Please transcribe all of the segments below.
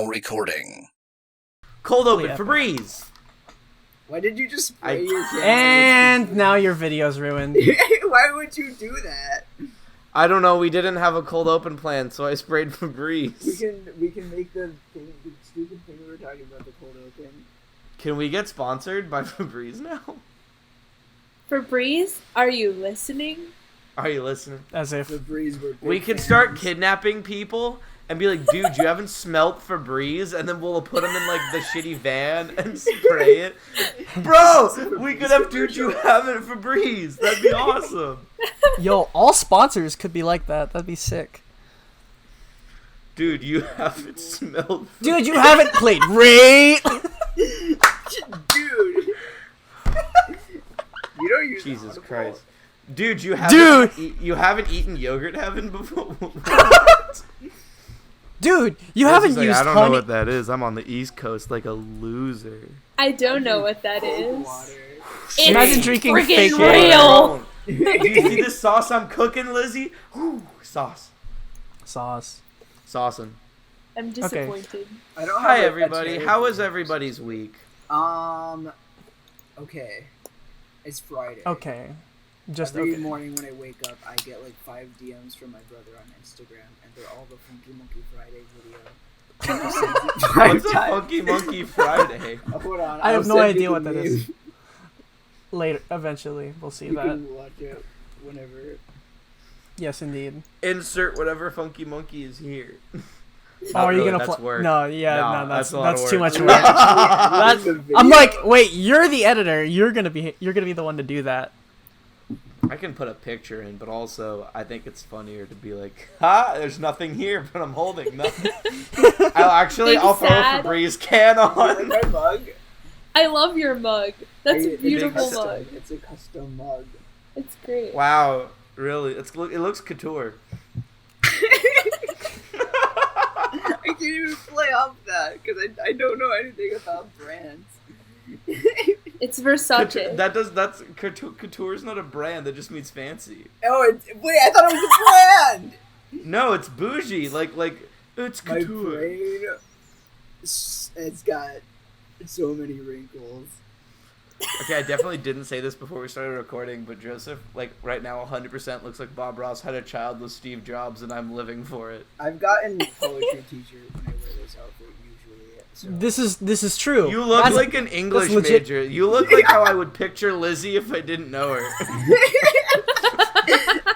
now recording. Cold open, Febreze. Why did you just spray your camera? And now your video's ruined. Why would you do that? I don't know. We didn't have a cold open plan, so I sprayed Febreze. We can make the stupid thing we were talking about, the cold open. Can we get sponsored by Febreze now? Febreze, are you listening? Are you listening? As if We can start kidnapping people and be like, dude, you haven't smelt Febreze, and then we'll put them in like the shitty van and spray it. Bro, we could have dude, you haven't Febreze. That'd be awesome. Yo, all sponsors could be like that. That'd be sick. Dude, you haven't smelled. Dude, you haven't played Raid. Dude. You don't use Jesus Audible. Christ. Dude, you haven't eaten Yogurt Heaven before? Dude, you This haven't is like, used I don't honey. know what that is. I'm on the East Coast like a loser. I don't know what that is. Water. It's Imagine drinking friggin' fake real. Do you see this sauce I'm cooking, Lizzie? Ooh, sauce. Sauce. Saucing. I'm disappointed. I don't have Hi, a everybody. terrible- How was everybody's week? Okay. It's Friday. Okay. Just Every okay. morning when I wake up, I get like 5 DMs from my brother on Instagram, and they're all the Funky Monkey Friday video. What's a Funky Monkey Friday? Hold on, I have I'll no send idea you what the that name. is. Later, eventually, we'll see You that. can watch it whenever. Yes, indeed. Insert whatever Funky Monkey is here. Oh, are you really, gonna that's play? work. No, yeah, No, no, that's a lot of that's too work. much work. That's I'm like, wait, you're the editor. You're gonna be the one to do that. I can put a picture in, but also I think it's funnier to be like, there's nothing here, but I'm holding nothing. I'll Maybe throw a sad. Febreze can on. my mug. I love your mug. That's a beautiful custom. mug. It's a custom mug. It's great. Wow, really? It looks couture. I can't even play off that because I don't know anything about brands. It's Versace. Couture is not a brand. That just means fancy. Oh, wait! I thought it was a brand. No, it's bougie. Like it's My couture. brain, it's got so many wrinkles. Okay, I definitely didn't say this before we started recording, but Joseph, like right now, 100% looks like Bob Ross had a child with Steve Jobs, and I'm living for it. I've gotten poetry t-shirt when I wear this outfit usually. So. This is true. You look That's- like an English that's legit. major. You look like how I would picture Lizzie if I didn't know her.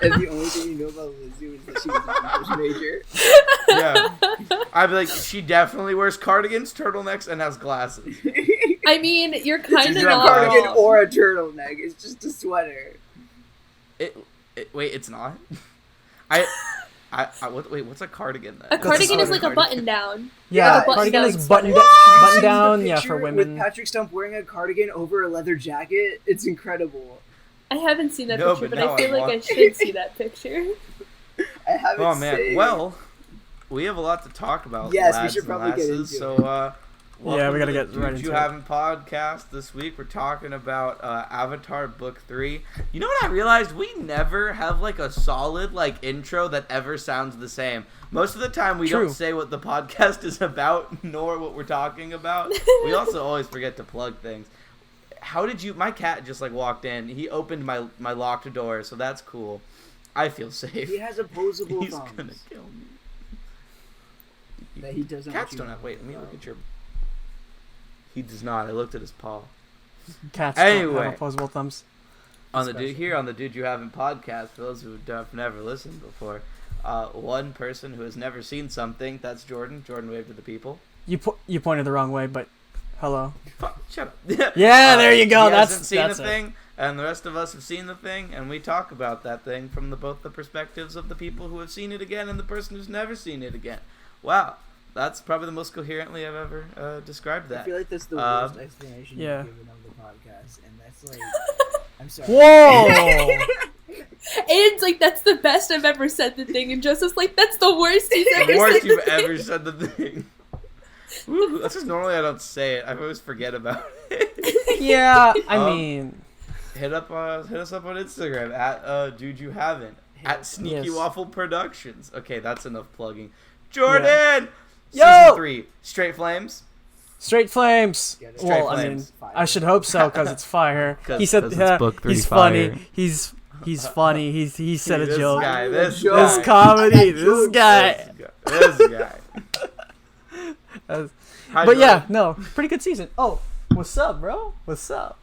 And the only thing you know about Lizzie was that she was an English major. Yeah, I'd be like, she definitely wears cardigans, turtlenecks, and has glasses. I mean, you're kind It's of not a not cardigan wrong. or a turtleneck. It's just a sweater. Wait, it's not. What's a cardigan then? A cardigan is like a cardigan. button down. Yeah, Like a cardigan button-down is button Have you down. seen the Yeah, picture for women. with Patrick Stump wearing a cardigan over a leather jacket? It's incredible. I haven't seen that No, picture, but but now I feel I like I want- should see that picture. I haven't Oh man, saved. well, we have a lot to talk about. Yes, we lads should and probably get lasses, into so, Yeah, we gotta get Dude right You into it. Haven't podcast this week. We're talking about Avatar Book 3. You know what I realized? We never have like a solid like intro that ever sounds the same. Most of the time we True. don't say what the podcast is about nor what we're talking about. We also always forget to plug things. How did you? My cat just like walked in. He opened my locked door, so that's cool. I feel safe. He has opposable He's thumbs gonna kill me. that he doesn't. Cats want you don't to have. Wait, let me know. look at your. He does not. I looked at his paw. Cats don't Anyway. have opposable thumbs. On the dude Special. here on the Dude You Haven't podcast, for those who have never listened before, one person who has never seen something. That's Jordan. Jordan, wave to the people. You pointed the wrong way, but hello. Fuck, shut up. Yeah, there you go. He That's hasn't seen that's a it. thing, and the rest of us have seen the thing, and we talk about that thing from both the perspectives of the people who have seen it again and the person who's never seen it again. Wow, that's probably the most coherently I've ever described I that. feel like that's the worst explanation yeah. you've given of the podcast, and that's like, I'm sorry. Whoa! Aiden's like, that's the best I've ever said the thing, and Joseph's like, that's the worst he's ever The worst said you've the ever thing. said the thing. Woo, that's just normally I don't say it. I always forget about it. Yeah, I mean, Hit us up on Instagram at Dude You Haven't at Sneaky Yes. Waffle Productions. Okay, that's enough plugging. Jordan, Season 3, Straight Flames. Straight Flames. Get it. Straight Well, Flames. I mean, I should hope so because it's fire. 'Cause- He said 'cause it's book 3 he's fire. funny. He's funny. He said a This joke. guy, This This guy. comedy. This guy. This guy. Hi, But yeah, Jordan. no, pretty good season. Oh, what's up, bro? What's up?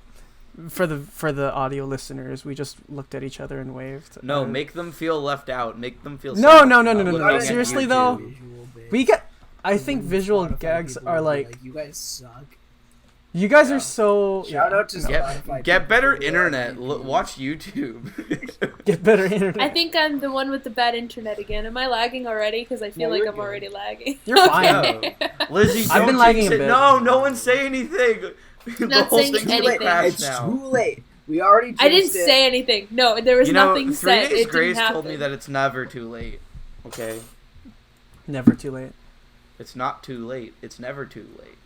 For the audio listeners, we just looked at each other and waved. No, make them feel left out. Make them feel. No, sad no, about no, no, looking no. at Seriously, YouTube. though, Visual bit. we get. I think And visual Spotify gags people are will be like. you guys suck. You guys Yeah. are so. Shout out to Spotify. Get people better who are internet. like, Watch YouTube. Get better internet. I think I'm the one with the bad internet again. Am I lagging already? Because I feel No, like you're I'm good. already lagging. You're fine. Okay. Lizzy, I've don't been lagging jinx a it. bit. No, no one say anything. The Not whole saying thing's gonna anything. crash It's now. too late. We already. I didn't jinxed it. say anything. No, there was You know, nothing 3 said. Days It Grace didn't told me happen. that it's never too late. Okay, Never too late. it's not too late. It's never too late.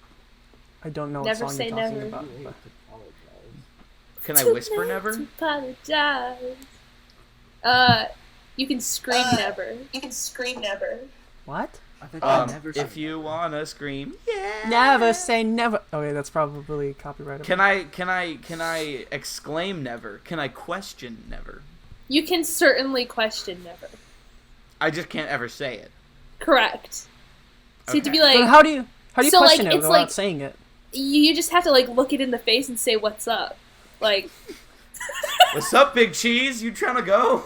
I don't know Never what song say you're talking never. about. Too late but- to apologize. Can I Too whisper late never? to apologize. You can scream never. You can scream never. What? I think I never said If you wanna scream, yeah. Never say never. Okay, that's probably copyrighted. Can I exclaim never? Can I question never? You can certainly question never. I just can't ever say it. Correct. So you have to be Okay. But like, how do you So, like, question it it's without like- saying it? you just have to like look it in the face and say what's up. Like, What's up, Big Cheese? You trying to go?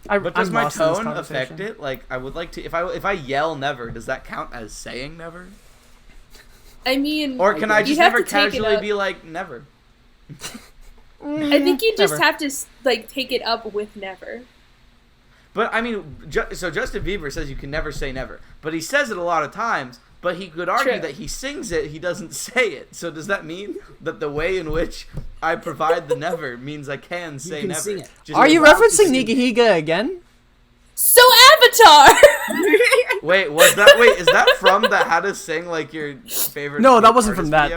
But does I'm my lost in this tone affect conversation. it? Like, I would like to. If I yell never, does that count as saying never? I mean, Or can I You just have never to take it casually up. be like never? I think you just Never. have to like take it up with never. But I mean, so Justin Bieber says you can never say never, but he says it a lot of times. But he could argue True. that he sings it, he doesn't say it. So does that mean that the way in which I provide the never means I can say can never? sing it. Just Are you allowed to referencing sing. Nigahiga again? So Avatar. Wait, is that from the How to Sing Like Your Favorite? No, that wasn't from artist that. video?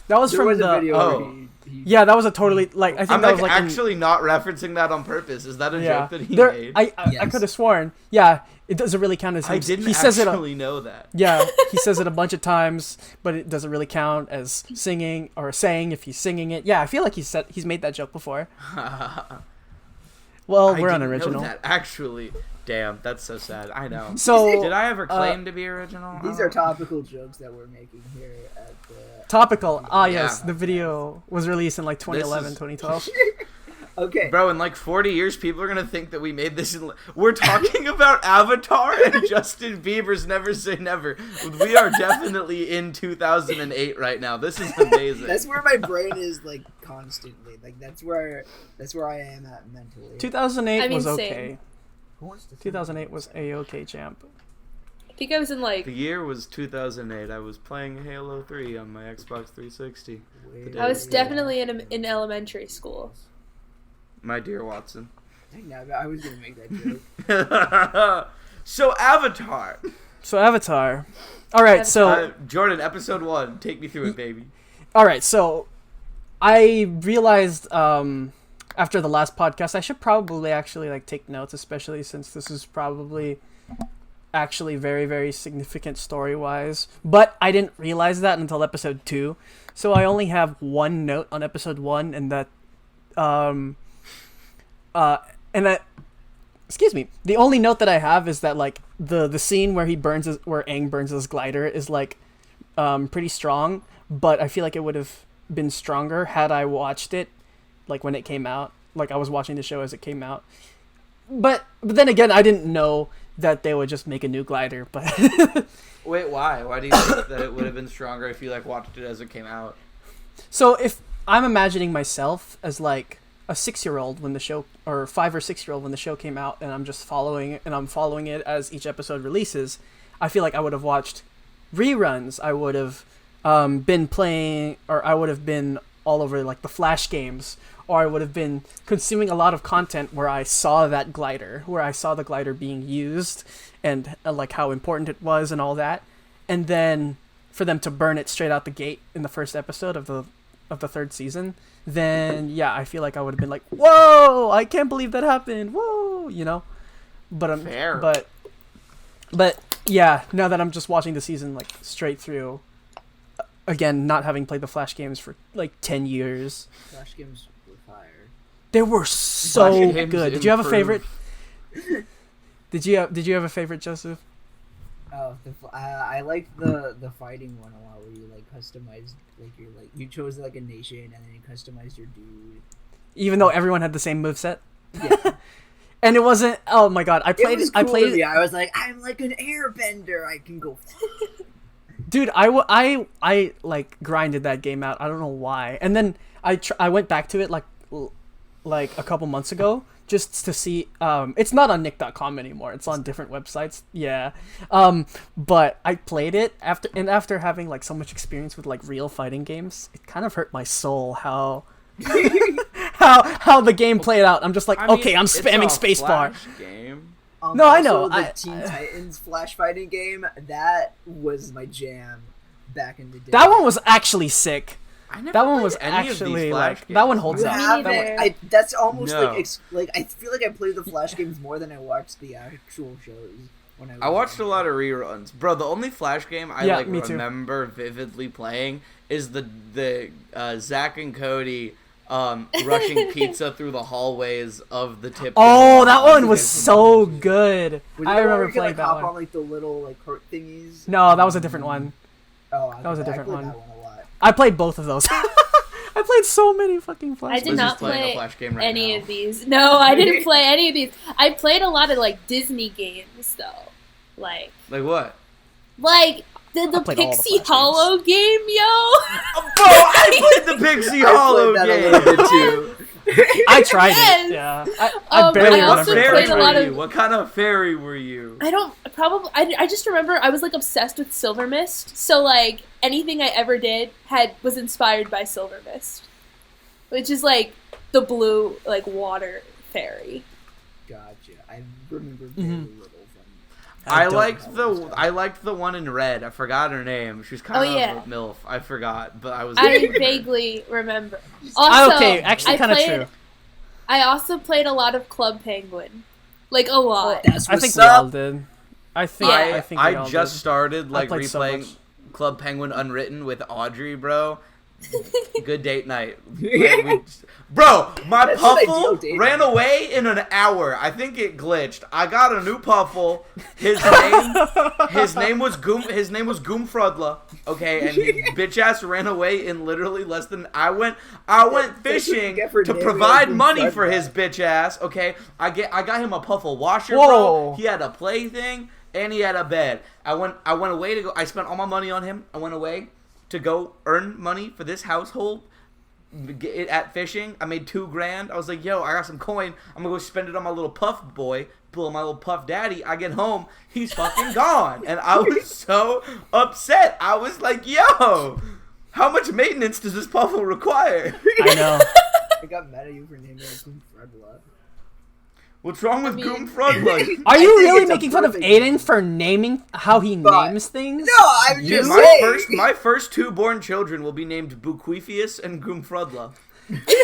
That was There from was the. a video oh. where he Yeah, that was a totally like. I think I'm that like was like in- actually not referencing that on purpose. Is that a yeah. joke that he There, made? I Yes. could have sworn. Yeah, it doesn't really count as him. I didn't he says it. actually know that. Yeah, he says it a bunch of times, but it doesn't really count as singing or saying if he's singing it. Yeah, I feel like he's made that joke before. Well, I we're didn't unoriginal. know that, actually. Damn, that's so sad. I know. So Did I ever claim to be original? These are topical jokes that we're making here at the. topical. Ah, yes, Yeah. the video was released in like 2011, is- 2012. Okay. Bro, in like 40 years, people are gonna think that we made this. We're talking about Avatar and Justin Bieber's "Never Say Never." We are definitely in 2008 right now. This is amazing. That's where my brain is like constantly. Like that's where I am at mentally. 2008 I mean, was same. okay. Who wants to sing? 2008 was a-okay, champ. I think I was in like The year was 2008. I was playing Halo 3 on my Xbox 360. Wait, I was definitely in elementary school. My dear Watson. Dang, I was gonna make that joke. So Avatar. So Avatar. All right, so Jordan, episode 1. Take me through it, baby. all right, so I realized after the last podcast I should probably actually like take notes, especially since this is probably actually very, very significant story-wise. But I didn't realize that until episode 2. So I only have one note on episode 1, and that excuse me. The only note that I have is that like the scene where where Aang burns his glider is like pretty strong, but I feel like it would have been stronger had I watched it like when it came out. Like I was watching the show as it came out. But then again, I didn't know that they would just make a new glider, but Wait, why? Why do you think that it would have been stronger if you like watched it as it came out? so if I'm imagining myself as like a 6-year-old when the show, or 5 or 6-year-old when the show came out, and I'm just following it as each episode releases, I feel like I would have watched reruns. I would have been playing, or I would have been all over like the Flash games, or I would have been consuming a lot of content where I saw that glider, where I saw the glider being used, and like how important it was and all that. And then for them to burn it straight out the gate in the first episode of the 3rd season, then yeah, I feel like I would have been like, whoa, I can't believe that happened, whoa, you know. But Fair. but But yeah, now that I'm just watching the season like straight through, again, not having played the Flash games for like 10 years, Flash games were fire. they were so Flash games good. Did you have a improved. favorite? Did you have a favorite, Joseph? Oh, I liked the fighting one a lot, where you like customized you chose like a nation and then you customized your dude. Even though everyone had the same moveset? Yeah, And it wasn't. Oh my god! I it played. was I cool played. to me. I was like, I'm like an airbender. I can go. Dude, I like grinded that game out. I don't know why. And then I went back to it like a couple months ago just to see. It's not on nick.com anymore. It's on different websites. Yeah. But I played it after having like so much experience with like real fighting games. It kind of hurt my soul how how the game played out. I'm just like, okay, I'm spamming spacebar. Game. No, I also, know. The Teen Titans Flash fighting game, that was my jam back in the day. That one was actually sick. I never That one played was any of these actually Flash like games. that one holds You up. Me have that neither. one. That's almost No. like I feel like I played the Flash games more than I watched the actual shows when I was I watched a younger. lot of reruns, bro. The only Flash game I Yeah, me too. remember vividly playing is the Zach and Cody rushing pizza through the hallways of the tip. Oh, that one was so good. I remember playing that hop one. on like the little like cart thingies. No, that was a different one. Oh, that was a I different played one. That one a lot. I played both of those. I played so many fucking Flash I did games. Lizzie's not playing a play Flash game right any now. of these. No, I didn't play any of these. I played a lot of like Disney games though, like Like what? the played all the Pixie Flash Hollow game, yo. Bro, I played the Pixie Hollow I played that a game. little bit too. I tried Yes! it. Yeah, I barely I What also remember. fairy played a lot were of- you? What kind of fairy were you? I just remember I was like obsessed with Silver Mist. So like anything I ever did was inspired by Silver Mist, which is like the blue like water fairy. Gotcha. I remember very little from. I don't liked the one in red. I forgot her name. She was kind of yeah. a MILF. I forgot, but I was. I vaguely remember. Also, Okay, actually I kind of played- true. I also played a lot of Club Penguin, like a lot. That's I what's think we all up. did. I think Yeah. I think we all I just did. started like played so replaying much. Club Penguin Unwritten with Audrey, bro. Good date night. Bro, my That's an ideal puffle date ran night. away in an hour. I think it glitched. I got a new puffle. His name was Goomfrudla. Okay, and he bitch ass ran away in literally less than. I went That's what you fishing get for to naming provide a money for Goomfrudla. his bitch ass. Okay, I got him a puffle washer, Whoa. bro. He had a plaything and he had a bed. I went away to go. I spent all my money on him. I went away to go earn money for this household at fishing. I made $2,000. I was like, yo, I got some coin. I'm gonna go spend it on my little puff boy, pull my little puff daddy. I get home, he's fucking gone. And I was so upset. I was like, yo, how much maintenance does this puffle require? I know. I got mad at you for naming it Goomfrudla. What's wrong with I mean- Goomfrudla? Are I you think really it's a making fun of perfect Aiden name. for naming how he But- names things? No, I'm just saying. My first two born children will be named Buquifius and Goomfrudla.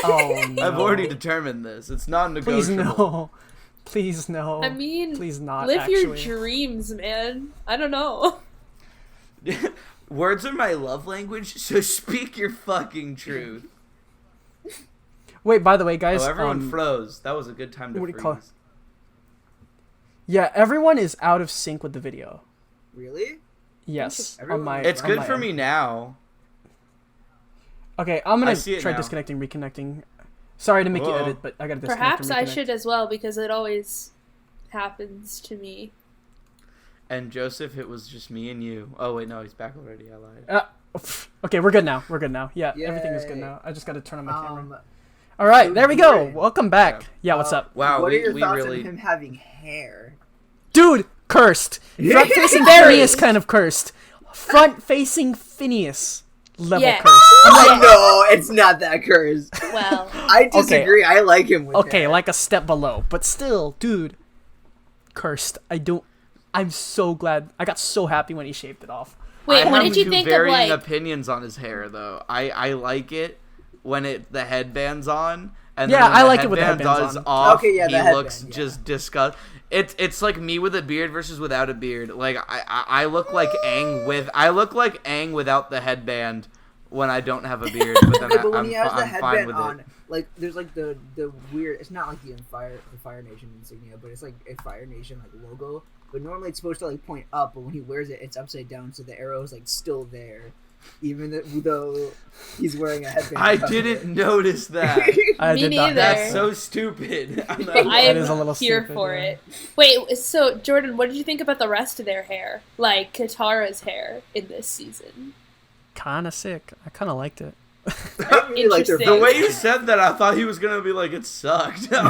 Oh no. I've already determined this. It's Please non-negotiable. no. Please no. I mean, please not. live actually. your dreams, man. I don't know. Words are my love language, so speak your fucking truth. Wait, by the way, guys. Oh, everyone froze. That was a good time to what do freeze. you call it? Yeah, everyone is out of sync with the video. Really? Yes, on Everyone- my. It's on good my for end. me now. Okay, I'm I gonna see it try now. disconnecting, reconnecting. Sorry to make you Whoa. edit, but I gotta disconnect. Perhaps and I reconnect. should as well because it always happens to me. And Joseph, it was just me and you. Oh wait, no, he's back already. I lied. Okay, we're good now. We're good now. Yeah, everything is good Yay. now. I just gotta turn on my camera. Um, All right, so there we go. Jordan, Welcome back. Yeah, what's up, Wow, what are your we thoughts really. on him having hair? dude? Cursed. Front facing Very. Phineas kind of cursed. Front facing Phineas level Yeah. cursed. Oh, no, it's not that cursed. Well, I disagree. I like him with Okay, hair. like a step below, but still, dude, cursed. I'm so glad. I got so happy when he shaved it off. wait, I what have did you two think of varying like? opinions on his hair, though. I like it when the headband's on, And Yeah, then when I like it with the headbands does on. off, Okay, yeah, the he headband, looks yeah. just disgust. It's like me with a beard versus without a beard. Like I look like Aang without the headband when I don't have a beard, but then Okay, but when he has the I'm fine headband with on, it. like the weird. It's not like the Fire Nation insignia, but it's like a Fire Nation like logo. But normally it's supposed to like point up, but when he wears it, it's upside down, so the arrow is like still there, even though he's wearing a headband. I to cover didn't it. notice that. I Me did not. neither. That's so stupid. I'm not- I That am is a little here stupid, for yeah. it. Wait, so Jordan, what did you think about the rest of their hair? Like Katara's hair in this season? Kind of sick. I kind of liked it. I really like their Interesting. The way you said that, I thought he was gonna be like, it sucked. No,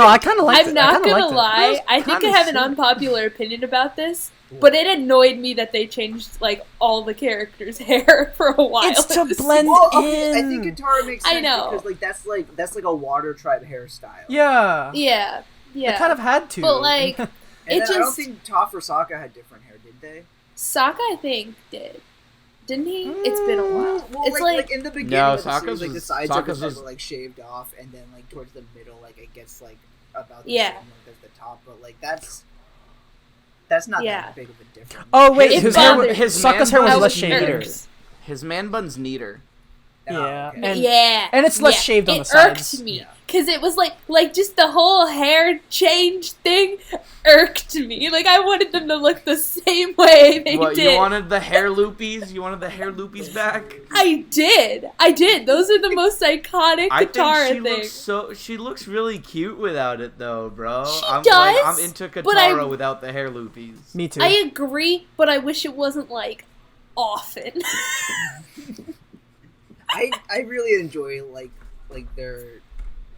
I kind of liked it. I'm not I kinda gonna liked it. lie. I think I kinda have an sick. unpopular opinion about this, but it annoyed me that they changed like all the characters' hair for a while. It's to in this blend season. Well, okay, I think in. Katara makes I sense know. because like that's like a water tribe hairstyle. Yeah. Yeah, yeah. It kind of had to. But like And it then I don't just think Toph or Sokka had different hair, did they? Sokka, I think, didn't he? It's been a while. Well, It's like in the beginning No, of the series, Sokka's like the was- sides of his Sokka's head was- were like shaved off, and then like towards the middle, like it gets like about the Yeah. same length as the top. But like that's not Yeah. that big of a difference. Oh wait, It his hair. bothered his Sokka's hair was man less bun- shaved. irks. His man bun's neater. Yeah. okay. And- Yeah, and it's less yeah. shaved on it the sides. irked me Yeah. because it was like just the whole hair change thing irked me. Like I wanted them to look the same way they What, did. you wanted the hair loopies? You wanted the hair loopies back? I did. Those are the most iconic I think Katara she things. she looks really cute without it though, bro. She I'm does, I'm into but I- Katara without the hair loopies. Me too. I agree, but I wish it wasn't like often. I really enjoy like their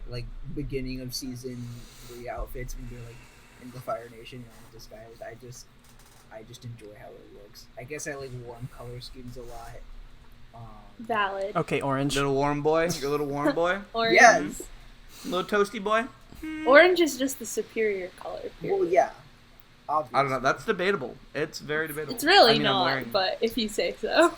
like beginning of season 3 outfits when they're like in the Fire Nation and disguised. I just enjoy how it looks. I guess I like warm color schemes a lot. Valid. Okay, orange. Little warm boy, your little warm boy, Orange. Yes. little toasty boy. Orange is just the superior color. Period. Well, yeah. Obviously. I don't know. That's debatable. It's very debatable. It's really I mean, I'm not, wearing- but if you say so.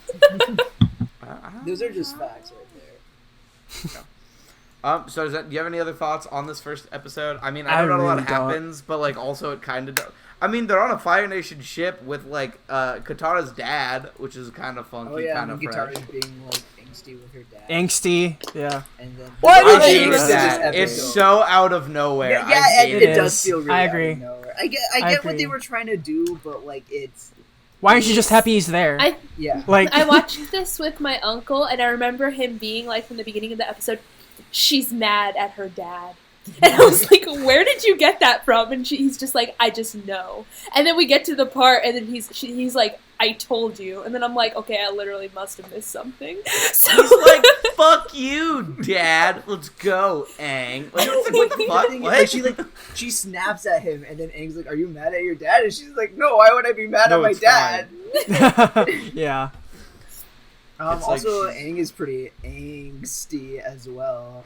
Those are just facts right there. So do you have any other thoughts on this first episode? I mean, I I know not a lot really don't. happens, but like also it kind of. I mean, they're on a Fire Nation ship with like Katara's dad, which is kind of funky, Oh yeah, kind and of fresh. Katara's being like angsty with her dad. Angsty. Yeah. And then Why I did the she- hate rest of this that. It's episode- so out of nowhere. Yeah, I yeah, hate and it it does is. feel really I out agree. of nowhere. I get I what they agree. were trying to do, but like it's Why aren't you just happy he's there? yeah. Like, I watched this with my uncle, and I remember him being like, from the beginning of the episode, she's mad at her dad. And I was like, where did you get that from? And he's just like, I just know. And then we get to the part, and then he's like, I told you. And then I'm like, okay, I literally must have missed something. So He's like, "Fuck you, Dad. Let's go, Aang." Like, it's like, what the fuck? Thing is, What? she snaps at him, and then Aang's like, "Are you mad at your dad?" And she's like, "No, why would I be mad No, at my it's dad?" yeah. It's like Also, she's- Aang is pretty angsty as well.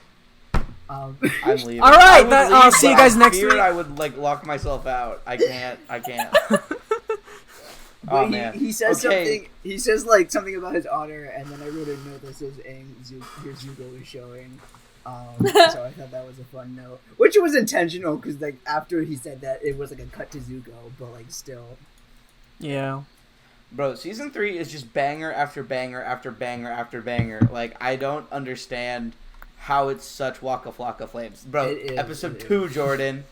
I'm leaving. All right, I would I'll leave, see you but guys I next feared week. I would like lock myself out. I can't. But Oh man. he says Okay. something. He says like something about his honor, and then I wrote a note that says Aang, your Zuko is showing. So I thought that was a fun note, which was intentional because like after he said that, it was like a cut to Zuko, but like still. Yeah. Bro, season 3 is just banger after banger after banger after banger. Like, I don't understand how it's such Waka Flocka Flames. Bro, It is, episode it 2, Jordan.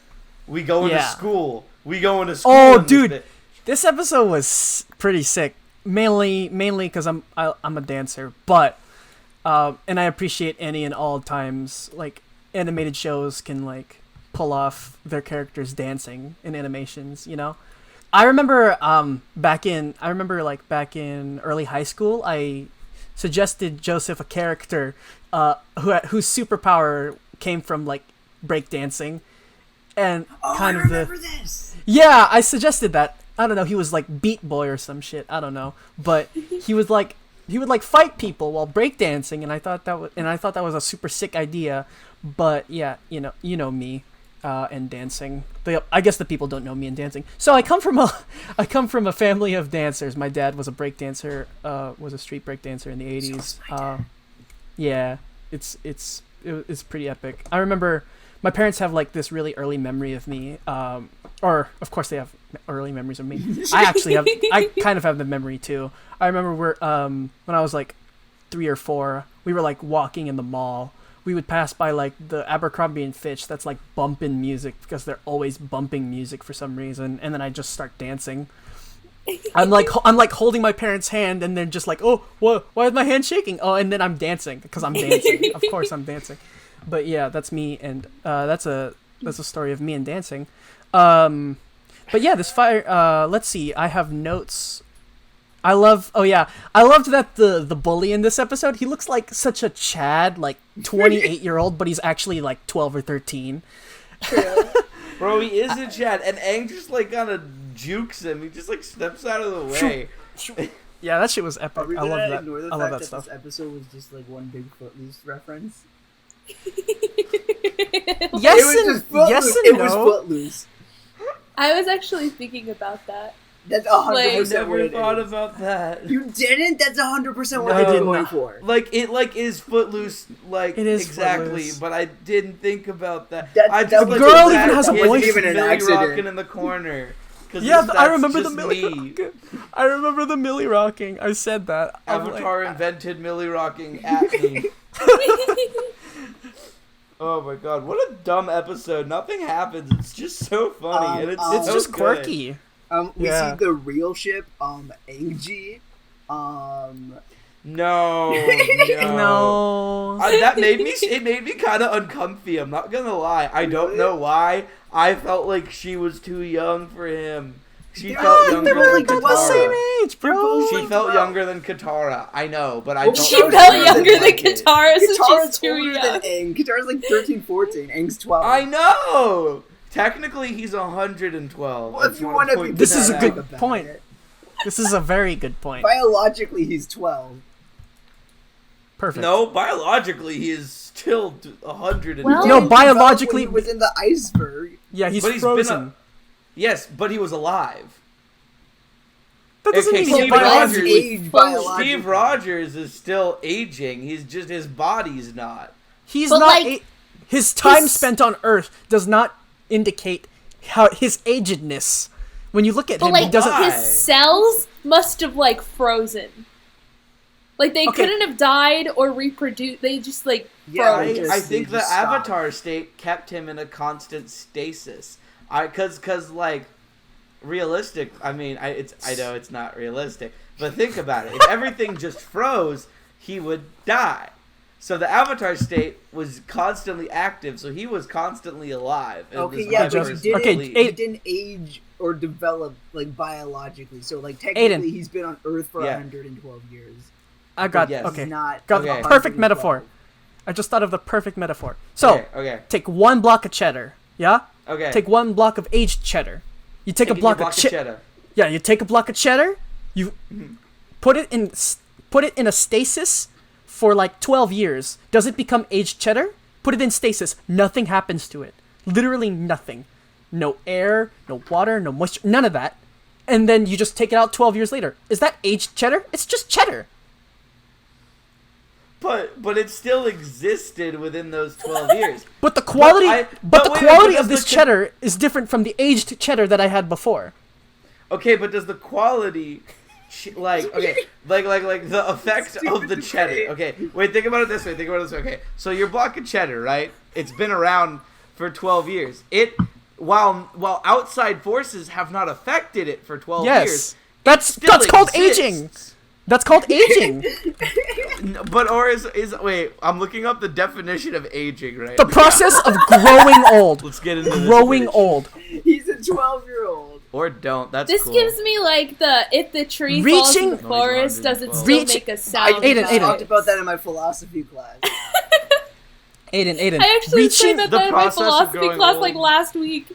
We go into Yeah. school. We go into school. Oh, in this dude. bit. This episode was pretty sick. Mainly because I'm a dancer, but and I appreciate any and all times like animated shows can like pull off their characters dancing in animations. You know, I remember back in early high school, I suggested Joseph a character whose superpower came from like breakdancing, and kind I of the remember this. yeah, I suggested that. I don't know, he was like Beat Boy or some shit. I don't know, but he would like fight people while breakdancing, and I thought that was a super sick idea. But yeah, you know me, and dancing. I guess the people don't know me in dancing. So I come from a family of dancers. My dad was a breakdancer, was a street breakdancer in the 80s. Yeah, it's is pretty epic. I remember my parents have like this really early memory of me, or of course they have early memories of me. I kind of have the memory too. I remember when I was like 3 or 4, we were like walking in the mall. We would pass by like the Abercrombie and Fitch that's like bumping music because they're always bumping music for some reason, and then I just start dancing. I'm like holding my parents' hand, and they're just like, oh, what? Why is my hand shaking? Oh, and then I'm dancing because I'm dancing. Of course, I'm dancing. But yeah, that's me, and that's a story of me and dancing. But yeah, this fire. Let's see. I have notes. I loved that the bully in this episode, he looks like such a Chad, like 28-year-old, but he's actually like 12 or 13. Bro, he is a Chad, and Aang just like kind of jukes him. He just like steps out of the way. Yeah, that shit was epic. I love that. Ignore the I love fact that stuff. This episode was just like one big Footloose reference. Yes and It no. was Footloose. I was actually thinking about that. That's I 100% never what it thought is. about that. You didn't? That's 100% what No. I I did did going not. for. Like it is Footloose, like It is exactly, Footloose. but I didn't think about that. That- I that just was like girl that even has a kid voice. Even an Millie accident. rocking in the corner. 'Cause Yeah, that's I remember the just Millie me. rocking. I remember the Millie rocking. I said that. I'm like, Avatar invented Millie rocking at me. Oh my god, what a dumb episode. Nothing happens. It's just so funny. And it's it's so just good. quirky. We Yeah. see the real ship, Angie. No. No. That made me kind of uncomfy. I'm not gonna lie. I don't know why. I felt like she was too young for him. She felt younger They were than like about the same Katara. age, bro. She felt younger than Katara. I know, but I Well, don't. She know felt if younger than like it. Katara, so Katara's she's too older young. than Aang. Katara's like 13, 14. Aang's 12. I know. Technically, he's 112. Well, if you want to be This is a dramatic good about point. it. This is a very good point. Biologically, he's 12. Perfect. No, biologically, he is still 112. Well- No, He biologically, was in the iceberg. yeah, he's But he's frozen. been Yes, but he was alive. That doesn't Okay, mean Steve he's Rogers- Age biologically. Steve Rogers is still aging. He's just his body's not. He's But, not. like, His time his- spent on Earth does not indicate how his agedness. When you look at But him, he like doesn't. Why? his cells must have like frozen. Like they Okay. couldn't have died or reproduced. They just like Yeah, froze. they just- I think the just stopped. Avatar state kept him in a constant stasis. Cause like realistic. I mean, I know it's not realistic, but think about it. If everything just froze, he would die. So the Avatar state was constantly active, so he was constantly alive. and Okay, was yeah, but Avatar's he didn't, Okay, elite. he didn't age or develop like biologically. So like technically, Aydin. he's been on Earth for Yeah. 112 years. I got Yes. okay. He's not Got Okay. the perfect 112. metaphor. I just thought of the perfect metaphor. So Okay. take one block of cheddar. Yeah. Okay. Take one block of aged cheddar. You take a Taking block your of cheddar. cheddar. Yeah, you take a block of cheddar. You put it in a stasis for like 12 years. Does it become aged cheddar? Put it in stasis. Nothing happens to it. Literally nothing. No air, no water, no moisture, none of that. And then you just take it out 12 years later. Is that aged cheddar? It's just cheddar. But it still existed within those 12 years. But the quality, I- but but the wait, quality but of does this the cheddar is different from the aged cheddar that I had before. Okay, but does the quality, like the effect of the Stupid cheddar? debate. Okay, wait, think about it this way. Okay, so your block of cheddar, right? It's been around for 12 years. While outside forces have not affected it for 12 years. Yes, that's still called exists. aging. That's called aging. But or is wait? I'm looking up the definition of aging right The now. process of growing old. Let's get into this. Growing bitch. old. He's a 12-year-old. Or don't. That's This cool. gives me like the if the tree falls in Reaching- the forest, does it 112. still Reach- make a sound? Aydin, I Aydin. talked about that in my philosophy class. Aydin. I actually said Reaching about the that in my process of philosophy growing class old. like last week.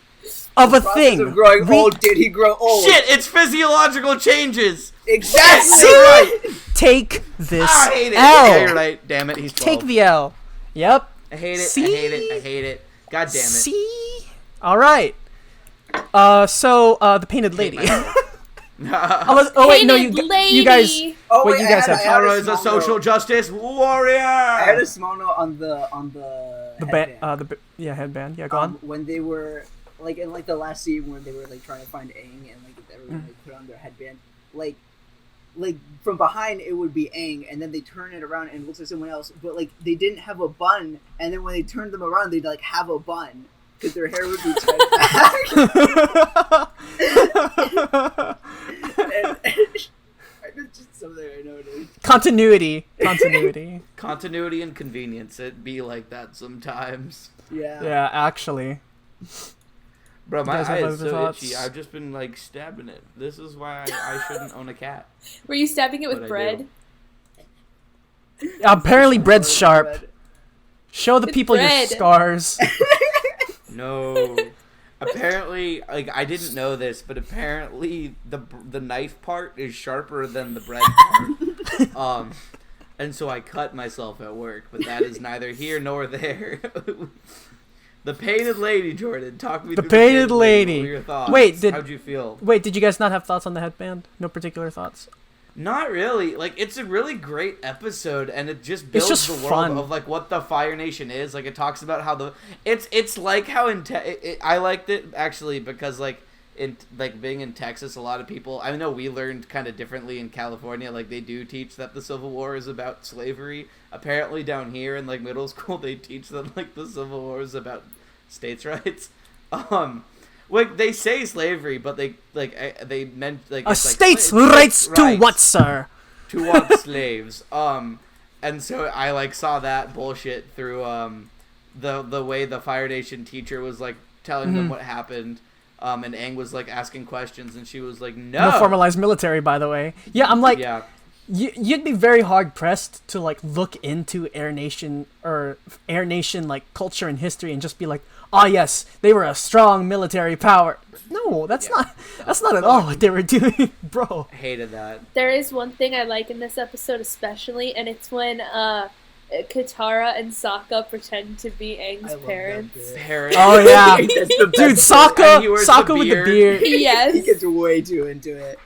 of a Process thing. of growing Re- old. Did he grow old? Shit! It's physiological changes. Exactly. You're right. Take this I hate it. L. Yeah, you're right. Damn it. He's 12. Take the L. Yep. I hate it. See? I hate it. I hate it. God damn it. See? All right. So the painted lady. Oh wait, no, Painted you guys. Oh Wait, wait, you guys have- Katara is a small social note. justice warrior. I had a small note on the The headband. headband. Yeah, go on. When they were like in like the last scene when they were like trying to find Aang and like everyone like put on their headband, like from behind it would be Aang, and then they turn it around and it looks like someone else, but like they didn't have a bun, and then when they turned them around they'd like have a bun because their hair would be tied back. and it's just something I noticed. Continuity. Continuity and convenience. It be like that sometimes. Yeah. Yeah, actually. Bro, my guys have eye is other so thoughts? itchy. I've just been like stabbing it. This is why I shouldn't own a cat. Were you stabbing it with But I bread? Apparently, bread's sharp. Show the It's people your bread. scars. No. Apparently, like I didn't know this, but apparently the knife part is sharper than the bread part. And so I cut myself at work, but that is neither here nor there. The painted lady, Jordan. Talk me The through painted What lady. were your thoughts? Wait, how'd you feel? Wait, did you guys not have thoughts on the headband? No particular thoughts? Not really. Like, it's a really great episode, and it just builds just the world fun. of like what the Fire Nation is. Like, it talks about how it's like how I liked it actually because like in like being in Texas, a lot of people. I know we learned kind of differently in California. Like, they do teach that the Civil War is about slavery. Apparently, down here in like middle school, they teach them like the Civil War is about states' rights. Like they say slavery, but they meant like A it's, like, state's slaves- rights to what, sir? to want slaves. And so I like saw that bullshit through the way the Fire Nation teacher was like telling them what happened. And Aang was like asking questions, and she was like, No formalized military, by the way. Yeah, I'm like, yeah, you'd be very hard pressed to like look into Air Nation like culture and history and just be like, ah, yes, they were a strong military power. No, that's not at all what they were doing, bro. hated that. There is one thing I like in this episode especially, and it's when Katara and Sokka pretend to be I Aang's love that parents. bit. Parents. Oh yeah, That's the best dude, part. And he wears the Sokka with the beard. beard. Yes. He gets way too into it.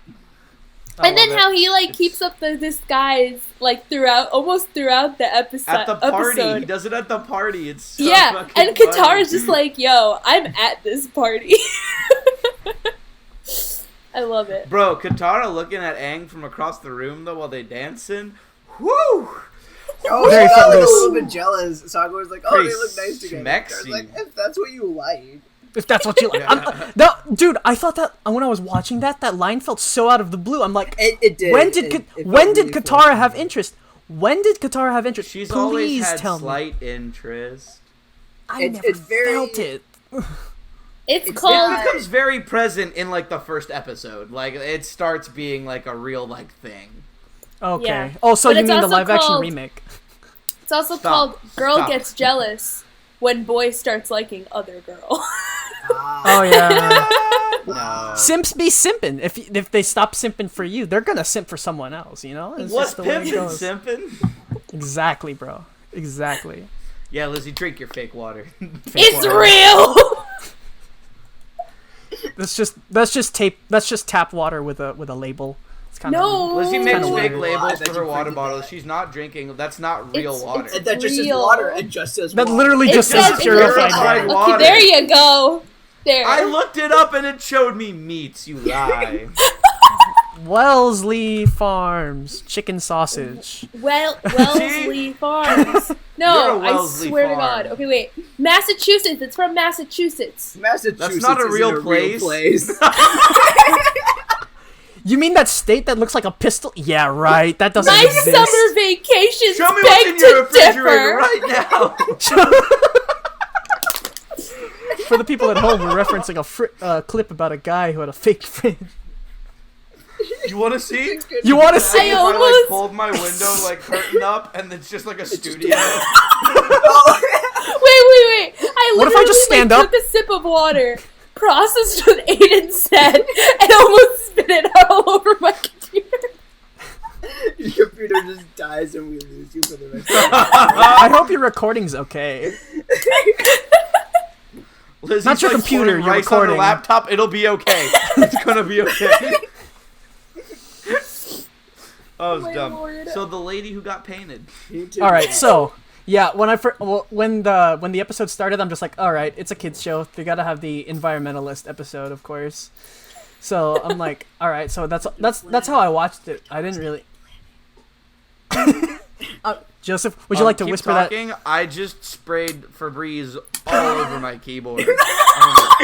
I And then love how it. he like keeps up the disguise like almost throughout the episode. At the party, he does it at the party. It's so Yeah, fucking and funny. Katara's just like, "Yo, I'm at this party." I love it. Bro, Katara looking at Aang from across the room though while they dancing. Whoo! Oh, Very she got like a footloose. little bit jealous. Sokka was like, "Oh, Pretty they look nice together." smexy. I was like, "If that's what you like." If that's what you like. No, dude, I thought that when I was watching that line felt so out of the blue. I'm like, It did. when did It felt when did really Katara forced. have interest? When did Katara have interest? She's Please always had tell me. slight interest. I It's- never it's very- felt it. It's It's called. not- It becomes very present in like the first episode. Like it starts being like a real like thing. Okay. Yeah. Oh, so But you it's mean the also live action called- remake? It's also Stop. called "Girl Stop. Gets Jealous When Boy Starts Liking Other Girl." Oh yeah. No. Simps be simping. If they stop simping for you, they're gonna simp for someone else. You know. It's What's just the way it pimpin' goes. simpin'? Exactly, bro. Exactly. Yeah, Lizzie, drink your fake water. It's water. real. That's just tap water with a label. It's kind No. Lizzie It's makes kinda fake weird. labels I bet for her you water did bottles. that. She's not drinking. That's not real It's- water. it's- That just says Real. water. It just says That water. literally It just says says it's purified purified water. water. Okay, there you go. There. I looked it up and it showed me meats. You lie. Wellesley Farms chicken sausage. Wellesley Farms. No, You're a I Wellesley swear Farm. to God. Okay, wait. Massachusetts. It's from Massachusetts. Massachusetts. That's not a isn't real place. You mean that state that looks like a pistol? Yeah, right. That doesn't My exist. summer vacations Show me what's in beg your to refrigerator differ. right now. For the people at home, we're referencing a clip about a guy who had a fake fridge. You want to see? You want to See see? I if I like almost- pulled my window like curtain up and it's just like a studio. Wait. I What if I literally just stand up? took a sip of water, processed what Aydin said, and almost spit it out all over my computer. Your computer just dies and we lose you for the rest of the I hope your recording's okay. Lizzie's Not your like computer, pouring your rice on her recording. laptop. It'll be okay. It's gonna be okay. Oh, it was My dumb. lord. So the lady who got painted. All right, so yeah, when the episode started, I'm just like, all right, it's a kids show. They gotta have the environmentalist episode, of course. So I'm like, all right, so that's how I watched it. I didn't really. Joseph, would you like to keep whisper talking? that? I just sprayed Febreze all over my keyboard. I'm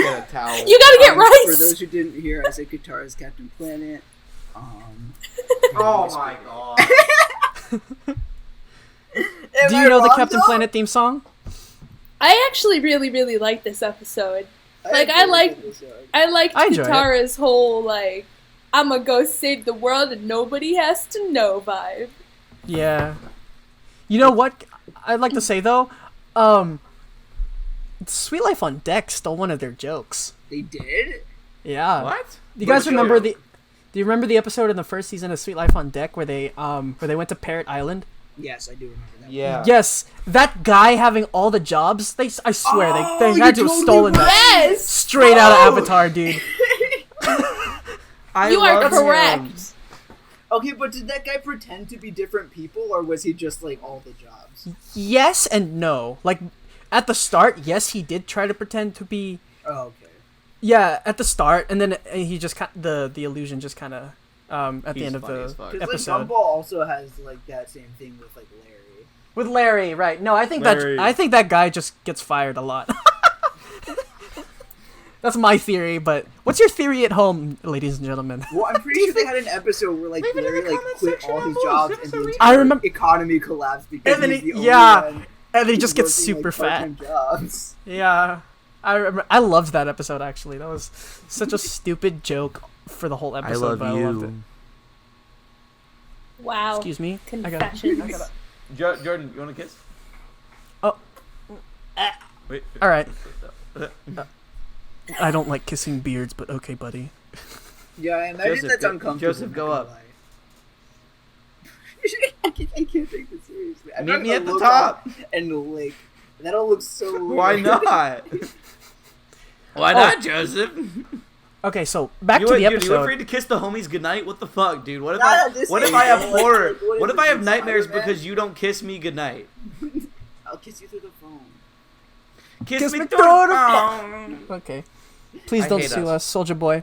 gonna get a towel. You gotta get For rice. those who didn't hear, I said Katara's Captain Planet. Oh my god. Do you know the Captain Planet theme song? I actually really, really like this episode. Like, I liked I enjoyed Katara's whole, like, I'ma go save the world and nobody has to know vibe. Yeah. You know what I'd like to say though? Sweet Life on Deck stole one of their jokes. They did? Yeah. What? Do you guys Which remember joke? Do you remember the episode in the first season of Sweet Life on Deck where they went to Parrot Island? Yes, I do remember that. Yeah. Yes, that guy having all the jobs. I swear they you're had to have totally stolen that Yes! straight out of Avatar, dude. I You are love correct. him. Okay, but did that guy pretend to be different people, or was he just like all the jobs? Yes and no. Like at the start, yes, he did try to pretend to be. Oh, okay. Yeah, at the start, and then he just the illusion just kind of at the He's end of funny the as fuck. Because like episode Gumball also has like that same thing with like Larry. with Larry. Right? No, I think Larry. that guy just gets fired a lot. That's my theory, but what's your theory at home, ladies and gentlemen? Well, I'm pretty sure they had an episode where like Leave it in the Larry like comment quit section all his below. jobs There's and a the reason. entire I remember- economy collapsed because And then he's the only yeah, one and then he just gets working, super like, fat. part-time jobs. Yeah, I remember. I loved that episode actually. That was such a stupid joke for the whole episode, but I loved it. Wow. Excuse me. Confessions. Jordan, you want a kiss? Oh. Wait. All right. I don't like kissing beards, but okay, buddy. Yeah, I imagine Joseph, that's go- uncomfortable. Joseph, not go gonna up. lie. I can't take this seriously. I'm Meet not me gonna at the look top. up and lick. That'll look so weird. Why not? Why not, Joseph? Okay, so back You to the you episode. afraid to kiss the homies goodnight? What the fuck, dude? What if Not I at this what if age, I have though. Like, horror? what What is if I it, have nightmares Spider-Man? because you don't kiss me goodnight? I'll kiss you through the phone. Kiss me me through through the the phone. Okay, please I don't hate sue us. us, Soldier Boy.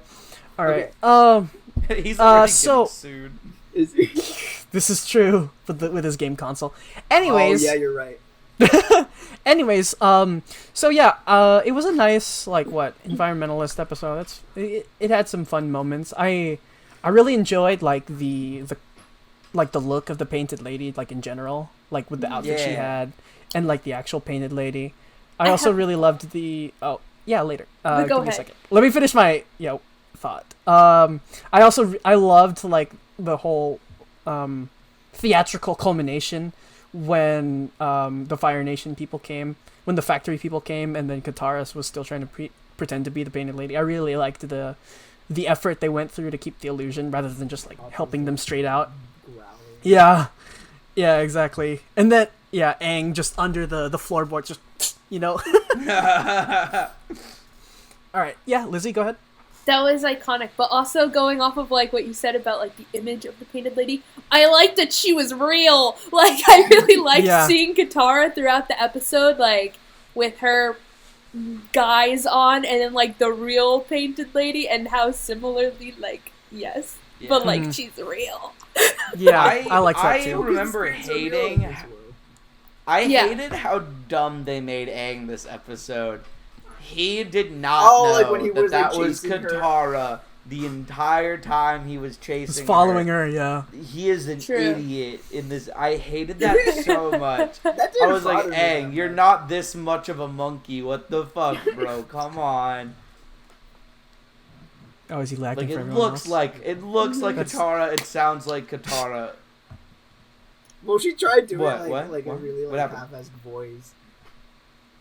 All right. Okay. He's already so- getting sued. Is he? This is true with his game console. Anyways. Oh, yeah, you're right. Anyways, so yeah, it was a nice environmentalist episode. It had some fun moments. I really enjoyed like the look of the painted lady, like in general, like with the outfit she Yeah. had, and like the actual painted lady. I also really loved the later. But go Give me a ahead. second. Let me finish my thought. I loved like the whole theatrical culmination when the Fire Nation people came, when the factory people came, and then Kataris was still trying to pretend to be the painted lady. I really liked the effort they went through to keep the illusion rather than just like helping them straight out. Growling. Yeah, exactly. And then Aang just under the floorboard, just All right, Lizzie, go ahead. That was iconic, but also going off of like what you said about like the image of the painted lady, I liked that she was real. Like I really liked Yeah. seeing Katara throughout the episode, like with her guise on, and then like the real painted lady, and how similarly but like Mhm. she's real. Yeah, I like that I too. remember It's so real in hating. this world. I Yeah. hated how dumb they made Aang this episode. He did not Oh, know like when he was, that like, was chasing her. Katara the entire time he was chasing Just following her, yeah. He is an True. idiot in this. I hated that so much. That I didn't was like, bother me Aang, that you're much. not this much of a monkey. What the fuck, bro? Come on. Oh, is he lagging Like for it everyone looks else? like That's- Katara. It sounds like Katara. Well, she tried doing What? like, What? like a What? really What like happened? half-assed voice.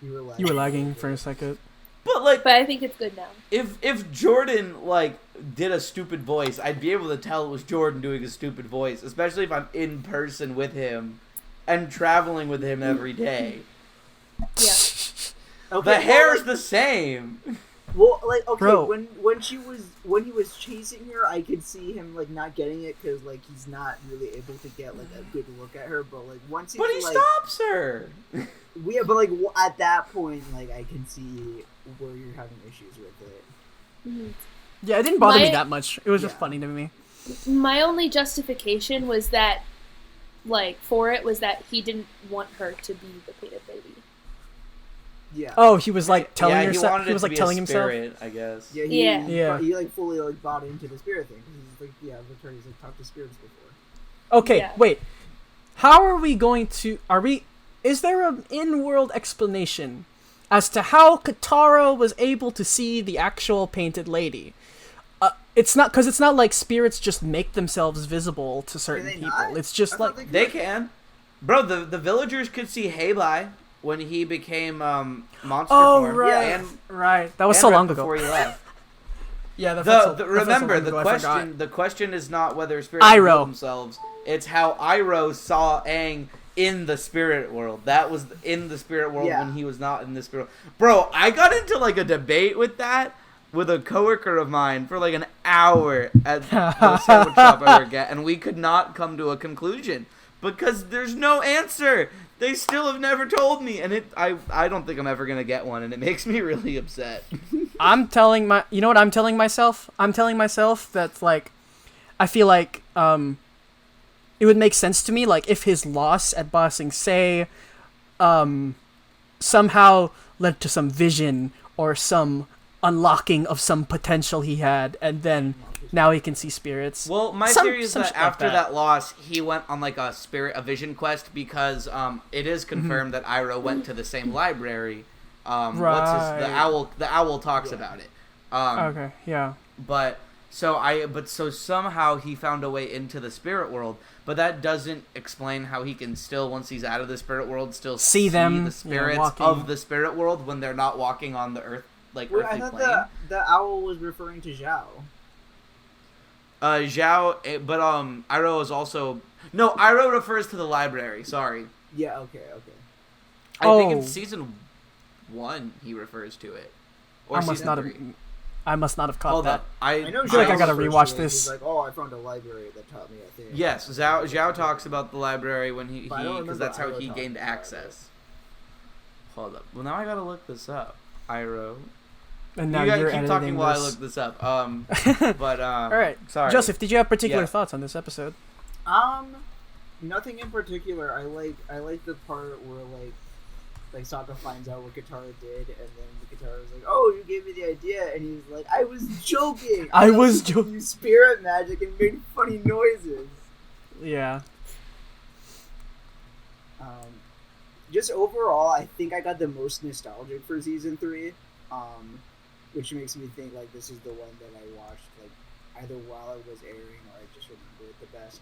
You You were lagging for a second. But like, But I think it's good now. if Jordan like did a stupid voice, I'd be able to tell it was Jordan doing a stupid voice, especially if I'm in person with him and traveling with him every day. Yeah. Okay, The well, hair's like, the same. Well, like, okay, Bro. when he was chasing her, I could see him like not getting it because like he's not really able to get like a good look at her. But like once he But he like, stops her. yeah, but like at that point, like I can see where you're having issues with it. Mhm. Yeah, it didn't bother me My- that much. It was just Yeah. funny to me. My only justification was that, like, for it was that he didn't want her to be the painted lady. Yeah. Oh, he was like telling yeah, yourself. wanted He was it to like be telling a himself. spirit, I guess. Yeah. Yeah. He like fully like bought into the spirit thing. He's like, yeah, Victor, he's like talked to spirits before. Okay, Yeah. wait. How are we going to? Is there an in-world explanation as to how Katara was able to see the actual painted lady? It's not because it's not like spirits just make themselves visible to certain they people. not? It's just I thought like They can. Bro, the villagers could see Heibai when he became monster oh form. right, And, right. That was and so right long before ago. he left. Yeah, that felt so- that felt so Remember long the ago, I question. forgot. The question is not whether spirits Iroh. reveal themselves. It's how Iroh saw Aang in the spirit world. That was in the spirit world Yeah. when he was not in the spirit. Bro, I got into like a debate with that with a coworker of mine for like an hour at the sandwich shop I work at, and we could not come to a conclusion because there's no answer. They still have never told me, and I don't think I'm ever gonna get one, and it makes me really upset. You know what I'm telling myself? I'm telling myself that like, I feel like it would make sense to me like if his loss at Ba Sing Se somehow led to some vision or some unlocking of some potential he had, and then now he can see spirits. Well, my theory is that after that loss, he went on like a vision quest because it is confirmed that Iroh went to the same library. Right. The owl talks about it. Okay, yeah. But so somehow he found a way into the spirit world, but that doesn't explain how he can still, once he's out of the spirit world, still See them, the spirits walking. of the spirit world when they're not walking on the earth, like Wait, I earthly thought plane. the owl was referring to Zhao. Zhao, but Iroh is also no. Iroh refers to the library. Sorry, Yeah. Okay. I think in Oh. season 1 he refers to it, or I must season not 3. have. I must not have caught Hold that. up, I know. feel like I Zhao gotta refers rewatch to it. this. He's like, oh, I found a library that taught me a thing. Yes, Zhao talks about the library when he But I don't because remember that's how Iroh he talking gained about it. access. Hold up. Well, now I gotta look this up. Iroh. And now You gotta you're keep editing talking while I this. look this up. But All right, sorry. Joseph, did you have particular Yeah. thoughts on this episode? Nothing in particular. I like the part where like Sokka finds out what Katara did, and then the Katara was like, "Oh, you gave me the idea," and he's like, "I was joking. I was was joking." You spirit magic and made funny noises." Yeah. Just overall, I think I got the most nostalgic for season 3, which makes me think like this is the one that I watched like either while it was airing or I just remember it the best.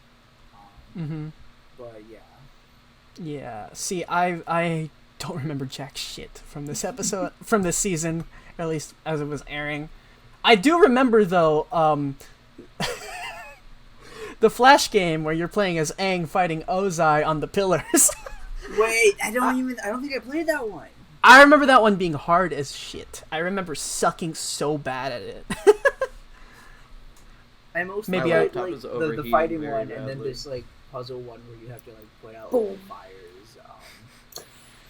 Mm-hmm. But yeah. Yeah. See, I don't remember jack shit from this episode, from this season, or at least as it was airing. I do remember though, the Flash game where you're playing as Aang fighting Ozai on the pillars. Wait, I don't think I played that one. I remember that one being hard as shit. I remember sucking so bad at it. I mostly Maybe played laptop like is the overheating fighting very one, and then badly. this like puzzle one where you have to like put out Boom. like, fires,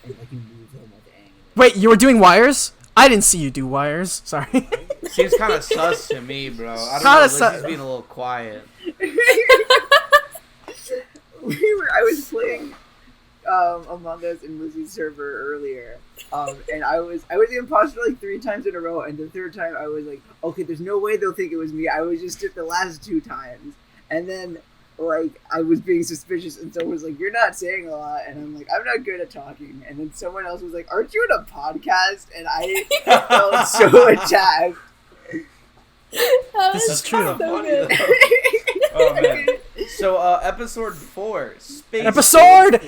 and like you move them with Aang. Wait, you were doing wires? I didn't see you do wires. Sorry. Seems kind of sus to me, bro. I don't Kinda know. sus. Lizzie's being a little quiet. I was playing Among Us in Lizzie's server earlier, and I was the imposter like 3 times in a row, and the third time I was like, okay, there's no way they'll think it was me. I was just it the last 2 times, and then like I was being suspicious, and someone was like, "You're not saying a lot," and I'm like, "I'm not good at talking," and then someone else was like, "Aren't you in a podcast?" And I felt so attacked. This is true. So Funny, good. though. Oh man. So episode 4, space. Episode! I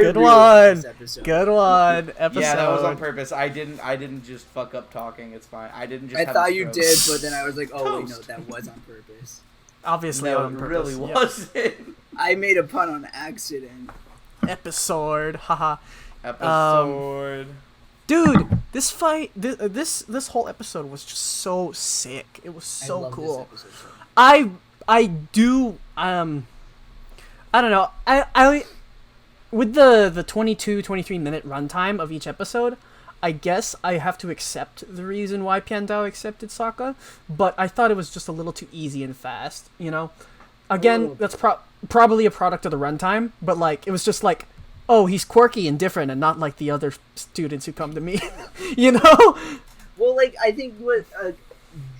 Good really liked one. this episode. Good one. Episode. Yeah, that was on purpose. I didn't just fuck up talking. It's fine. I didn't just. I have thought a you stroke. did, but then I was like, oh wait, no, Toast. that was on purpose. Obviously No, on it purpose. really yeah. wasn't. I made a pun on accident. Episode. Haha. Episode. Dude, This fight, this whole episode was just so sick. It was I so love cool. This episode so much. I do I don't know. I with the 23 minute runtime of each episode, I guess I have to accept the reason why Piandao accepted Sokka, but I thought it was just a little too easy and fast, you know? Again, that's probably a product of the runtime, but like it was just like, oh, he's quirky and different and not like the other students who come to me. You know? Well, like, I think what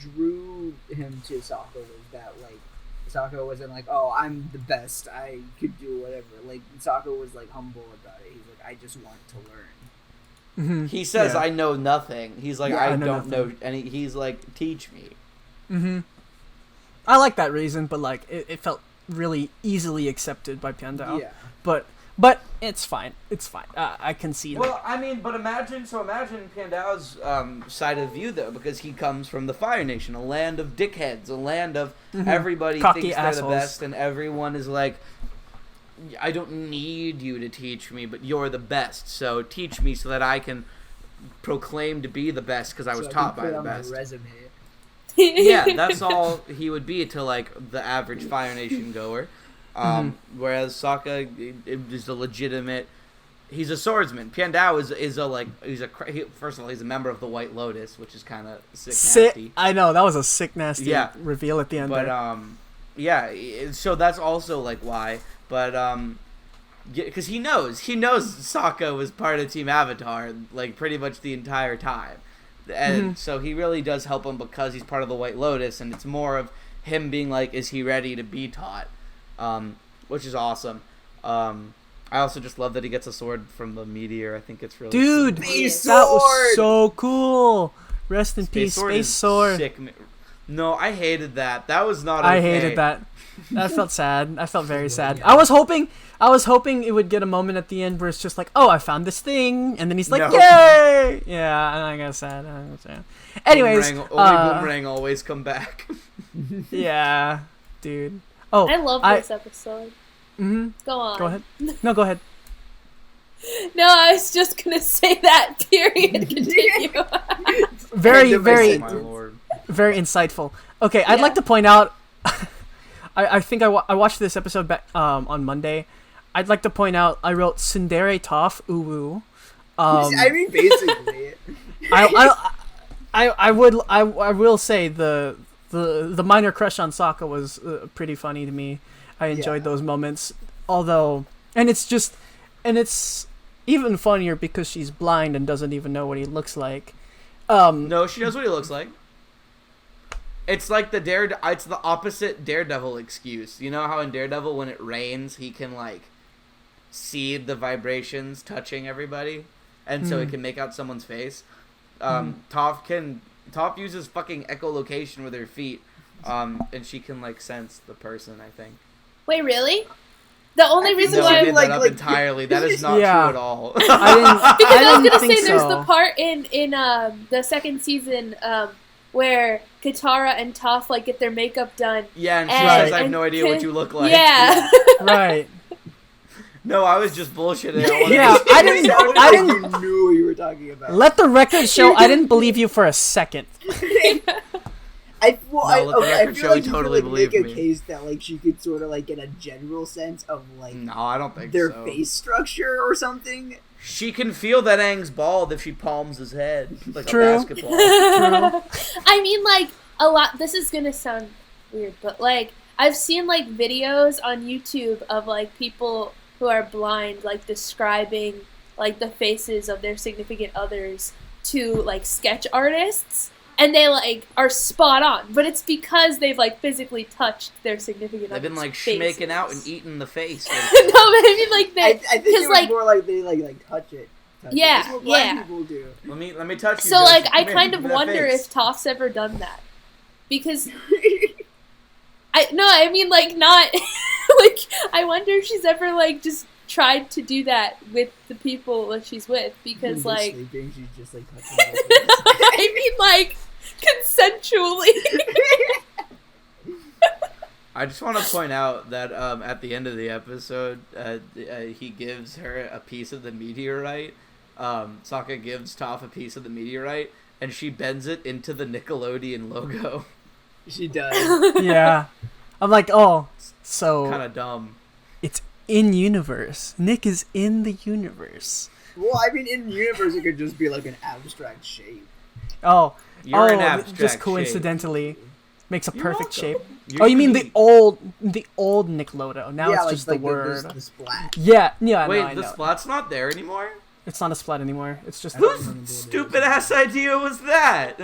drew him to Sokka was that, like, Sokka wasn't like, oh, I'm the best, I could do whatever. Like, Sokka was, like, humble about it. He's like, I just want to learn. Mm-hmm. He says, Yeah. I know nothing. He's like, Yeah, I I know don't know. nothing. And he's like, teach me. Mm-hmm. I like that reason, but like it felt really easily accepted by Piandao. Yeah. But it's fine. It's fine. I can see that. Well, I mean, but imagine Pandao's side of the view, though, because he comes from the Fire Nation, a land of dickheads, a land of everybody Cocky thinks they're assholes. the best, and everyone is like, I don't need you to teach me, but you're the best, so teach me so that I can proclaim to be the best, because I was So taught can by put the on my best. resume. Yeah, that's all he would be to, like, the average Fire Nation goer. Whereas Sokka is a legitimate. He's a swordsman. Piandao first of all, he's a member of the White Lotus, which is kind of sick, nasty. I know that was a sick, nasty Yeah. reveal at the end. But there. so that's also like why. But because he knows Sokka was part of Team Avatar like pretty much the entire time, and so he really does help him because he's part of the White Lotus, and it's more of him being like, is he ready to be taught? Which is awesome. I also just love that he gets a sword from the meteor. I think it's really Dude, Space that was sword! so cool. Rest in peace, Sword Space is Sword. sick. No, I hated that. That was not okay. I hated that. That felt sad. I felt very sad. I was hoping it would get a moment at the end where it's just like, oh, I found this thing, and then he's like, No. yay! Yeah, and I got sad. Anyways, Boomerang always come back. yeah, dude. Oh, I love this episode. Mm-hmm. Go on. Go ahead. No, go ahead. No, I was just gonna say that. Period. Continue. Very, End of my very, My lord. very insightful. Okay, I'd Yeah. like to point out. I think I watched this episode back on Monday. I'd like to point out I wrote Tsundere Toph Uwu. I mean, basically. I will say the minor crush on Sokka was pretty funny to me. I enjoyed those moments. Although, and it's even funnier because she's blind and doesn't even know what he looks like. No, she knows what he looks like. It's like it's the opposite Daredevil excuse. You know how in Daredevil when it rains, he can like see the vibrations touching everybody, and so he can make out someone's face. Toph uses fucking echolocation with her feet, and she can like sense the person, I think. Wait, really? The only reason No, why I I'm made like- that up like- entirely. That is not Yeah. true at all. because I was didn't gonna think say there's so. the part in the second season where Katara and Toph like get their makeup done. Yeah, and she And- says, I have and no idea what you look like. Yeah. Right. No, I was just bullshitting. I wanted Yeah, to- I didn't. Sounded I like didn't. You knew what you were talking about. Let the record show I didn't believe you for a second. I let the record feel show like he you totally could like, make a believed me. case that like she could sort of like get a general sense of like No, I don't think their so. face structure or something. She can feel that Aang's bald if she palms his head like True. a basketball. I mean, like a lot. This is gonna sound weird, but like I've seen like videos on YouTube of like people who are blind, like describing like the faces of their significant others to like sketch artists, and they like are spot on. But it's because they've like physically touched their significant. They've been like faces. schmaking out and eating the face. No, but I mean like I they. think it Because was like more like they like touch it. Yeah, That's what blind yeah. people do. Let me touch you. So like Justin. I Come here, kind give of me that wonder face. if Toph's ever done that, because I mean like not like I wonder if she's ever like just tried to do that with the people that she's with, because When they're like sleeping, she's just like touching their face. I mean like consensually. I just want to point out that at the end of the episode, he gives her a piece of the meteorite, Sokka gives Toph a piece of the meteorite, and she bends it into the Nickelodeon logo. She does. Yeah. I'm like, oh, so Kind of dumb. it's in universe. Nick is in the universe. Well, I mean, in universe, it could just be like an abstract shape. Oh, You're an abstract just shape. coincidentally makes a You're perfect shape. welcome. You're Oh, you mean the unique. old Nickelodeon? Now it's like, just the word. The splat. Yeah, yeah. Wait, no, I the know. splat's not there anymore? It's not a splat anymore. It's just I don't Whose remember what it stupid ass idea was that?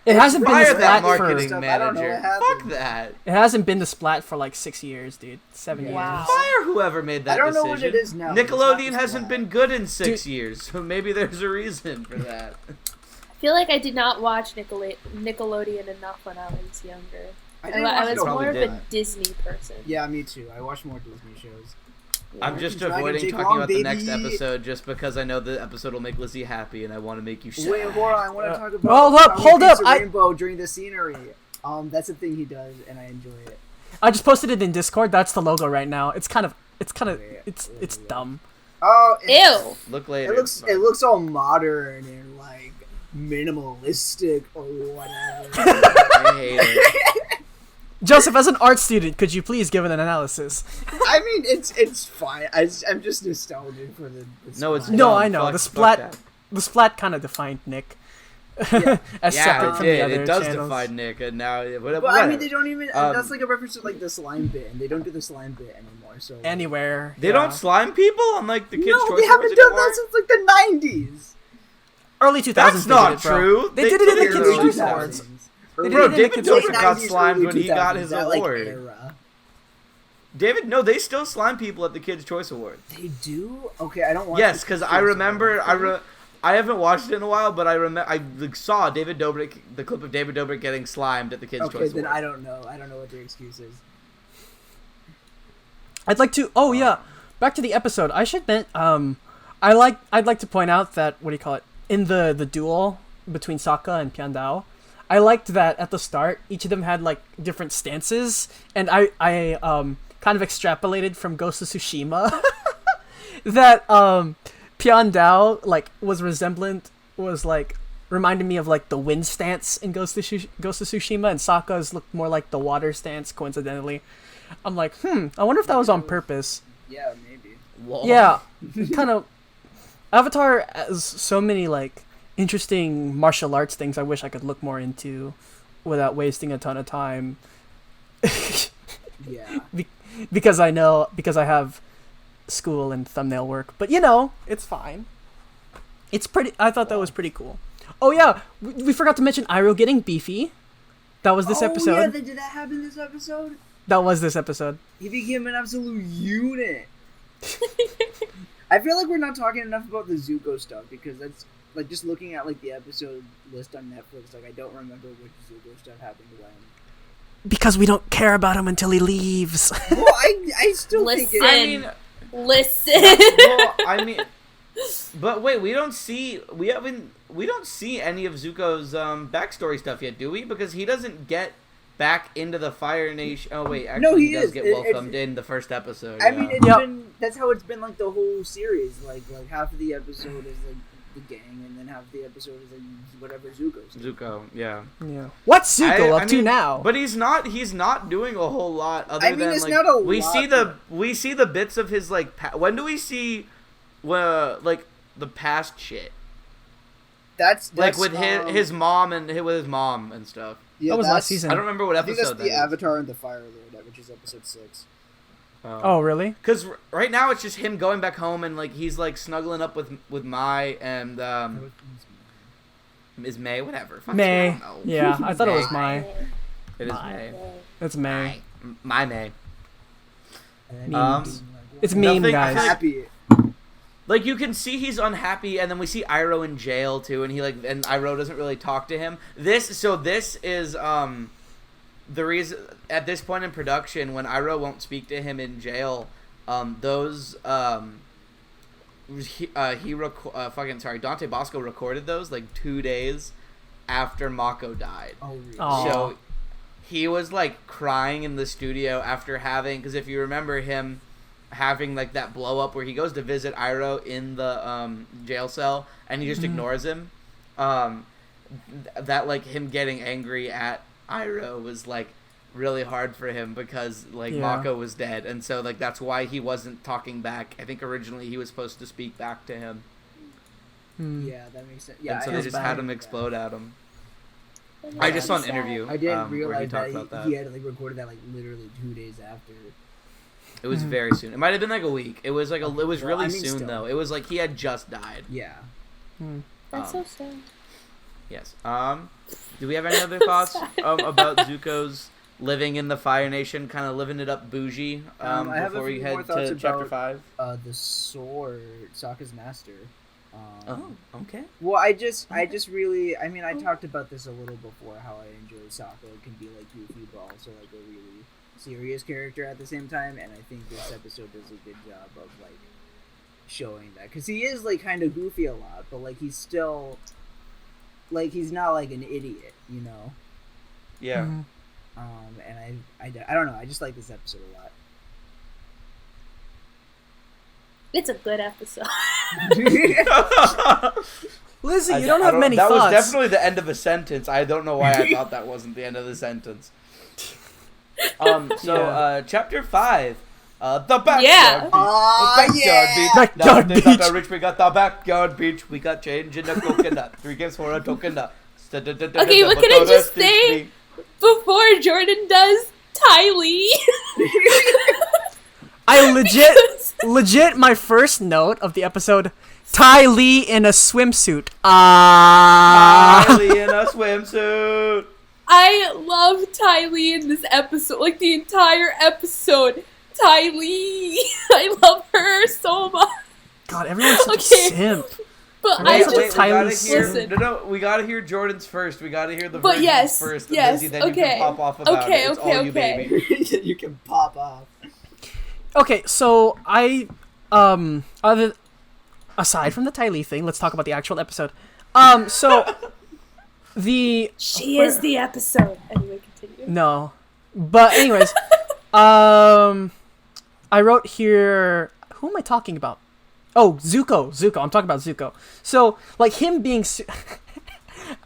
it hasn't been the Fire that splat for marketing Stuff, I don't know manager. what happened. Fuck that. it hasn't been the splat for like 6 years, dude. 7 years. Wow. Fire whoever made that I don't know decision. what it is now, but it's not Nickelodeon the hasn't splat. been good in 6 Dude. years, so maybe there's a reason for that. I feel like I did not watch Nickelodeon enough when I was younger. didn't I watch was it all probably more of did. a Disney person. Yeah, me too. I watch more Disney shows. I'm just Dragon avoiding Jake talking Long, about the next baby. episode just because I know the episode will make Lizzie happy and I want to make you sad. Wait, hold on. I want to talk about hold up, how he hold paints up, a I- rainbow during the scenery. That's a thing he does, and I enjoy it. I just posted it in Discord. That's the logo right now. It's kind of Yeah, it's dumb. Oh, Ew. Look later. it looks all modern and like minimalistic or whatever. I hate it. Joseph, as an art student, could you please give an analysis? I mean, it's fine. I'm just nostalgic for the No, it's splat. No, dumb. I know. Fuck- The fuck splat- that. The splat kind of defined Nick. Yeah. As Yeah, separate it from did. the other It does channels. define Nick, and now whatever. But I mean, they don't even. Um, that's like a reference to like the slime bit, and they don't do the slime bit anymore. So Anywhere. They yeah. don't slime people on like the Kids' No, Choice they haven't Awards done anymore? that since like the '90s. Early 2000s. That's they not did it, bro. true. They did it in the did Kids' early Choice 2000s. Awards. Early- did Bro, it in the David Kids' late Dobrik Choice got 90s, slimed early when he got 2000s, his that, like, award. era. David, no, they still slime people at the Kids' Choice Awards. They do? Okay, I don't watch. Yes, the because Kids' I Choice remember, Awards. I haven't watched it in a while, but I remember I like, saw David Dobrik, the clip of David Dobrik getting slimed at the Kids' Okay, Choice then Awards. I don't know. I don't know what their excuse is. I'd like to. Oh yeah, back to the episode. I should. I'd like to point out that what do you call it in the duel between Sokka and Piandao. I liked that at the start, each of them had like different stances, and I kind of extrapolated from Ghost of Tsushima that Piandao like was like reminded me of like the wind stance in Ghost of Tsushima, and Sokka's looked more like the water stance coincidentally. I'm like, I wonder if that was on purpose. Yeah, maybe. Lol. Yeah, kind of. Avatar has so many like interesting martial arts things. I wish I could look more into, without wasting a ton of time. Yeah. because I have school and thumbnail work. But it's fine. It's pretty. I thought that was pretty cool. Oh yeah, we forgot to mention Iroh getting beefy. That was this episode. Yeah, did that happen this episode? That was this episode. He became an absolute unit. I feel like we're not talking enough about the Zuko stuff because that's like just looking at like the episode list on Netflix. Like I don't remember which Zuko stuff happened when. Because we don't care about him until he leaves. Well, I still think Listen. it. I mean, Listen. well, I mean, but wait, we don't see any of Zuko's backstory stuff yet, do we? Because he doesn't get back into the Fire Nation. Oh wait, actually, No, he does is. get It's- welcomed in the first episode. I yeah. mean, it's Yep. been that's how it's been like the whole series. Like half of the episode is like the gang, and then half of the episode is like whatever Zuko's doing. Zuko, yeah. Yeah. What's Zuko up to mean, now? But he's not doing a whole lot other I mean, than it's like not a we lot, see but- we see the bits of his like when do we see like the past shit That's like with his mom and with his mom and stuff. Yeah, That was that's- last season. I don't remember what I think that's episode the that is. Avatar and the Fire Lord, which is episode 6. Oh, really? Because right now it's just him going back home and like he's like snuggling up with Mai and Ms. May, whatever. Fuck, I May. don't know. Yeah, I thought it was May. Mai. It is Mai. May. It's May. My May. And Memes. It's Nothing- meme, I guys. feel like- happy. Like you can see he's unhappy, and then we see Iroh in jail too, and and Iroh doesn't really talk to him. This is the reason at this point in production when Iroh won't speak to him in jail. Dante Bosco recorded those like 2 days after Mako died. Oh, really? Aw. So he was like crying in the studio after having, because if you remember him, having like that blow up where he goes to visit Iroh in the jail cell and he just ignores him. That like him getting angry at Iroh was like really hard for him because like Mako was dead, and so like that's why he wasn't talking back. I think originally he was supposed to speak back to him. Yeah, that makes sense. Yeah, and so they just had him explode at him. Yeah. I just saw an interview. I didn't where he realize talked that about he had like recorded that like literally 2 days after. It was very soon. It might have been like a week. It was like it was really soon still. though. It was like he had just died. Yeah. That's so sad. Yes. Do we have any other thoughts about Zuko's living in the Fire Nation, kind of living it up bougie? I have before a we few head more thoughts to chapter about 5. The sword, Sokka's master. Oh, okay. Well, I just really, I mean, I talked about this a little before, how I enjoy Sokka. It can be like goofy, but also like a really serious character at the same time, and I think this episode does a good job of like showing that, because he is like kind of goofy a lot, but like he's still like he's not like an idiot, you know. Yeah. And I don't know, I just like this episode a lot. It's a good episode. Lizzie, you don't have many that thoughts. That was definitely the end of a sentence. I don't know why I thought that wasn't the end of the sentence. Chapter 5. The backyard Yeah. beach. Backyard beach. Now rich, we got the backyard beach. We got change in the coconut. 3 games for a coconut. Okay, what can I just say before Jordan does Ty Lee? I legit, my first note of the episode, Ty Lee in a swimsuit. Ty Lee in a swimsuit. I love Ty Lee in this episode, like the entire episode. Ty Lee, I love her so much. God, everyone's such a simp. But Wait, listen. No, we gotta hear Jordan's first. We gotta hear the But versions yes, first. And yes, Lizzie, then you okay. can pop off about Okay, it. It's okay, all you, okay. baby. You can pop off. Okay, so aside from the Ty Lee thing, let's talk about the actual episode. She is the episode. Anyway, continue. No. But anyways, I wrote here, who am I talking about? Oh, Zuko. I'm talking about Zuko. So, like, him being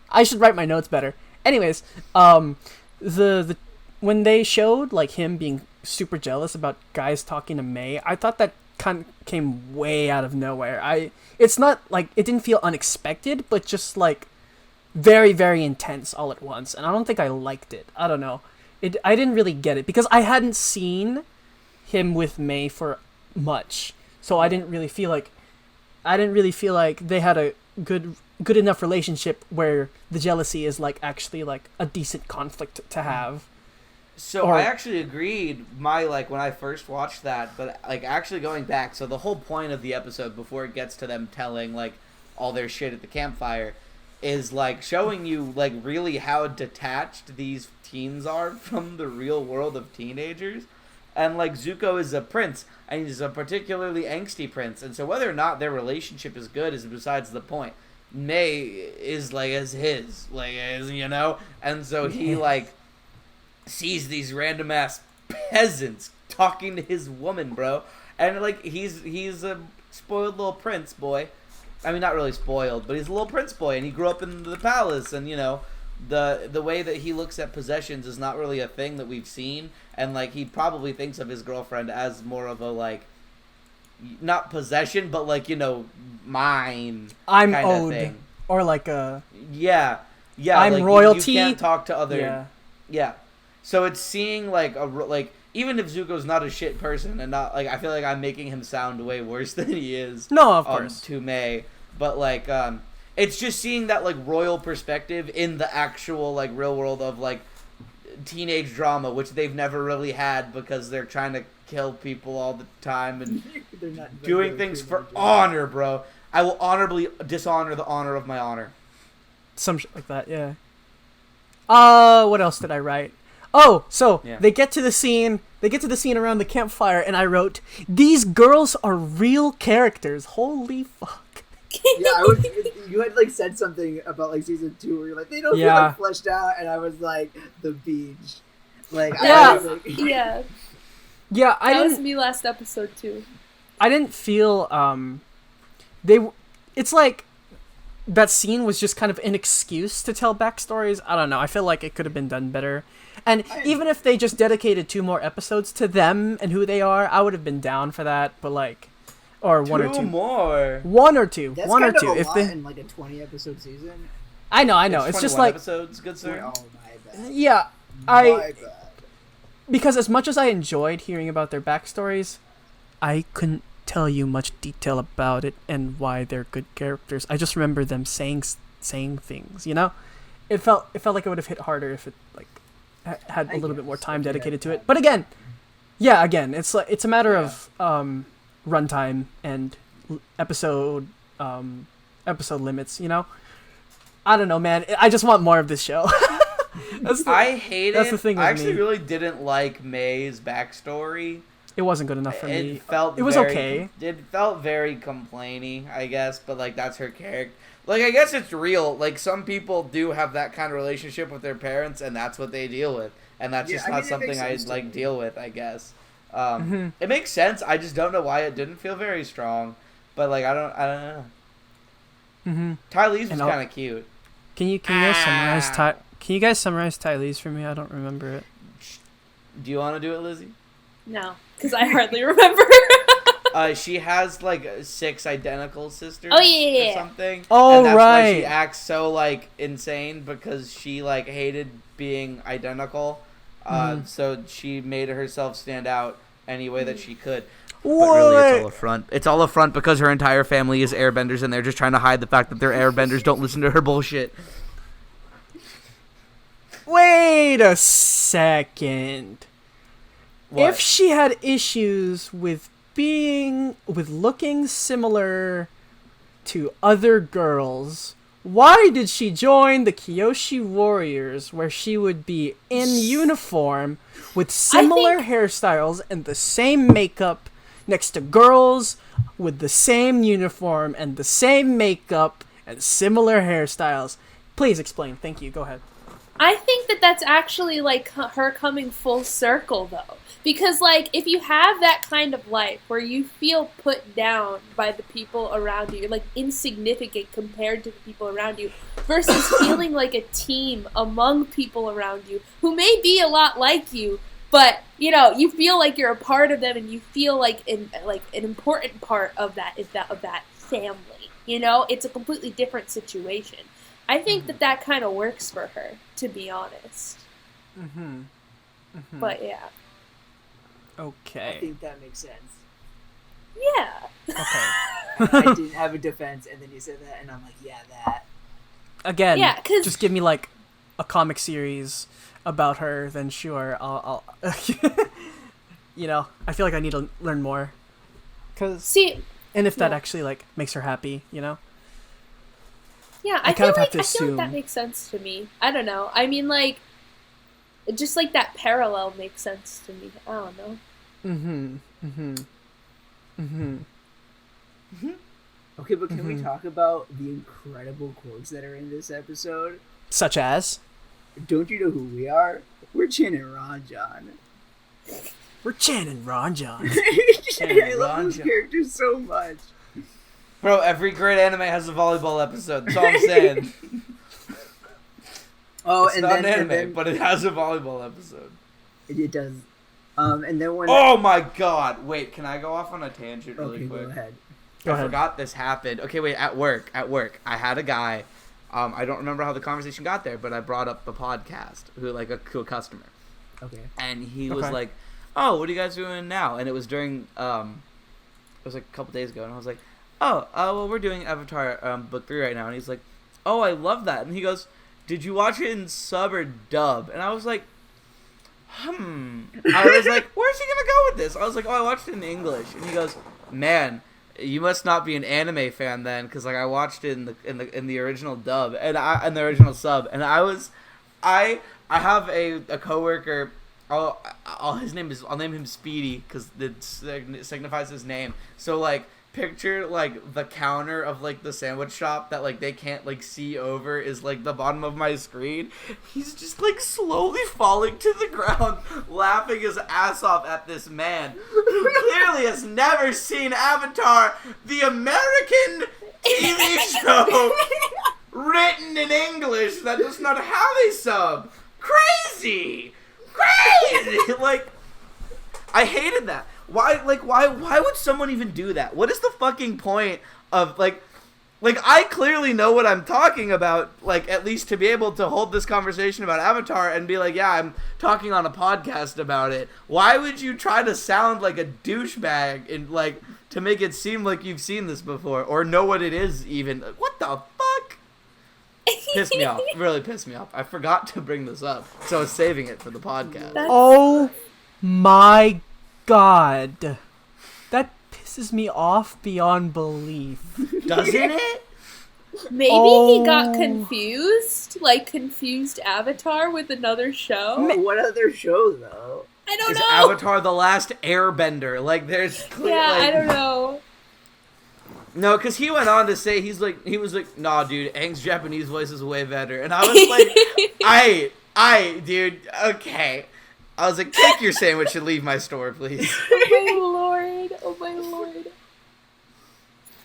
I should write my notes better. Anyways, the when they showed, like, him being super jealous about guys talking to May, I thought that kind of came way out of nowhere. It's not, like, it didn't feel unexpected, but just, like, very, very intense all at once. And I don't think I liked it. I don't know. I didn't really get it, because I hadn't seen him with May for much. So I didn't really feel like they had a good enough relationship where the jealousy is like actually like a decent conflict to have. So I actually agreed when I first watched that, but like actually going back, so the whole point of the episode before it gets to them telling like all their shit at the campfire is like showing you like really how detached these teens are from the real world of teenagers. And, like, Zuko is a prince, and he's a particularly angsty prince. And so whether or not their relationship is good is besides the point. May is, like, as his, like, as, you know? And so he, like, sees these random-ass peasants talking to his woman, bro. And, like, he's a spoiled little prince boy. I mean, not really spoiled, but he's a little prince boy, and he grew up in the palace, and, you know, the way that he looks at possessions is not really a thing that we've seen, and like he probably thinks of his girlfriend as more of a like not possession but like, you know, mine I'm kind owed of thing. Or like a I'm like royalty. You can't talk to other yeah. So it's seeing like even if Zuko's not a shit person and not like I feel like I'm making him sound way worse than he is. No, of course. To May, but like it's just seeing that like royal perspective in the actual like real world of like teenage drama, which they've never really had because they're trying to kill people all the time and doing things for honor, bro. I will honorably dishonor the honor of my honor. Some shit like that, yeah. What else did I write? Oh, so they get to the scene around the campfire, and I wrote, "These girls are real characters. Holy fuck." Yeah, you had like said something about like season 2 where you're like they don't feel like fleshed out, and I was like the beach, like Yeah, I was like, yeah. Yeah, That was me last episode too. I didn't feel it's like that scene was just kind of an excuse to tell backstories. I don't know. I feel like it could have been done better. And even if they just dedicated 2 more episodes to them and who they are, I would have been down for that. But like, or 1 or 2 more. 1 or 2. That's 1 or kind 2. of a If lot they, in like a 20-episode season. I know. It's just 21 like episodes, good sir. Oh my bad. yeah. My bad. Because as much as I enjoyed hearing about their backstories, I couldn't tell you much detail about it and why they're good characters. I just remember them saying things, you know? It felt like it would have hit harder if it like had a little bit more time dedicated to it. But again, it's like it's a matter of runtime and episode limits, you know? I don't know, man. I just want more of this show. I hate that's it. the thing with I actually me. really didn't like May's backstory. It wasn't good enough for me. It was okay. It felt very complainy, I guess, but like that's her character. Like I guess it's real. Like some people do have that kind of relationship with their parents, and that's what they deal with, and that's just not something I like deal with. I guess it makes sense. I just don't know why it didn't feel very strong. But like I don't know. Tylee's was kind of cute. Can you guys summarize Can you guys summarize Tylee's for me? I don't remember it. Do you want to do it, Lizzie? No, because I hardly remember. She has like 6 identical sisters. Oh yeah. Or something. Oh and that's right. Why she acts so like insane because she like hated being identical. So she made herself stand out any way that she could. But really, it's all a front. It's all a front because her entire family is airbenders, and they're just trying to hide the fact that they're airbenders. Don't listen to her bullshit. Wait a second. What? If she had issues with looking similar to other girls, why did she join the Kyoshi Warriors where she would be in uniform with similar hairstyles and the same makeup next to girls with the same uniform and the same makeup and similar hairstyles? Please explain. Thank you. Go ahead. I think that that's actually like her coming full circle though. Because like if you have that kind of life where you feel put down by the people around you, you're like insignificant compared to the people around you, versus feeling like a team among people around you who may be a lot like you, but you know, you feel like you're a part of them and you feel like an important part of that family. You know, it's a completely different situation. I think that kind of works for her, to be honest. But yeah. Okay. I think that makes sense. Yeah. Okay. I didn't have a defense, and then you said that, and I'm like, yeah, that. Again, Yeah, 'cause- just give me like a comic series about her, then sure, I'll you know, I feel like I need to learn more. And if that actually like makes her happy, you know. Yeah, I feel kind of have like to I feel like that assume. makes sense to me. I don't know. I mean, like, just like that parallel makes sense to me. I don't know. Okay, but can we talk about the incredible quotes that are in this episode? Such as, Don't you know who we are? We're Chin and Ranjan. we're Chan and Ranjan. I love those characters so much. Bro, every great anime has a volleyball episode. That's all I'm saying. Oh, It's and not then, an anime, and then but it has a volleyball episode. it does. And then when Oh my god! Wait, can I go off on a tangent really okay, quick? go ahead. Go I ahead. forgot this happened. Okay, wait. At work, I had a guy. I don't remember how the conversation got there, but I brought up the podcast to a customer, Okay. and he was Okay. like, "Oh, what are you guys doing now?" And it was during it was like a couple days ago, and I was like, "Oh, well, we're doing Avatar book 3 right now," and he's like, "Oh, I love that," and he goes, "Did you watch it in sub or dub?" And I was like, I was like, where's he gonna go with this? I was like, oh, I watched it in English, and he goes, man, you must not be an anime fan then, because like I watched it in the original dub and the original sub, and I have a coworker. I'll name him Speedy because it signifies his name. So like picture like the counter of like the sandwich shop that like they can't like see over is like the bottom of my screen. He's just like slowly falling to the ground, laughing his ass off at this man who clearly has never seen Avatar, the American TV show written in English. That is not how they sub. Crazy. Like, I hated that. Why would someone even do that? What is the fucking point of, like, I clearly know what I'm talking about, like, at least to be able to hold this conversation about Avatar and be like, yeah, I'm talking on a podcast about it. Why would you try to sound like a douchebag and, like, to make it seem like you've seen this before or know what it is even? What the fuck? Pissed me off. Really pissed me off. I forgot to bring this up, so I was saving it for the podcast. Oh my God. That pisses me off beyond belief. Doesn't it? Maybe he got confused Avatar with another show. What other show though? I don't Is know. Avatar the Last Airbender. Like, there's clear, Yeah, like, I don't know. No, because he went on to say, he was like, nah, dude, Aang's Japanese voice is way better. And I was like, dude, okay. I was like, take your sandwich and leave my store, please. Oh my lord.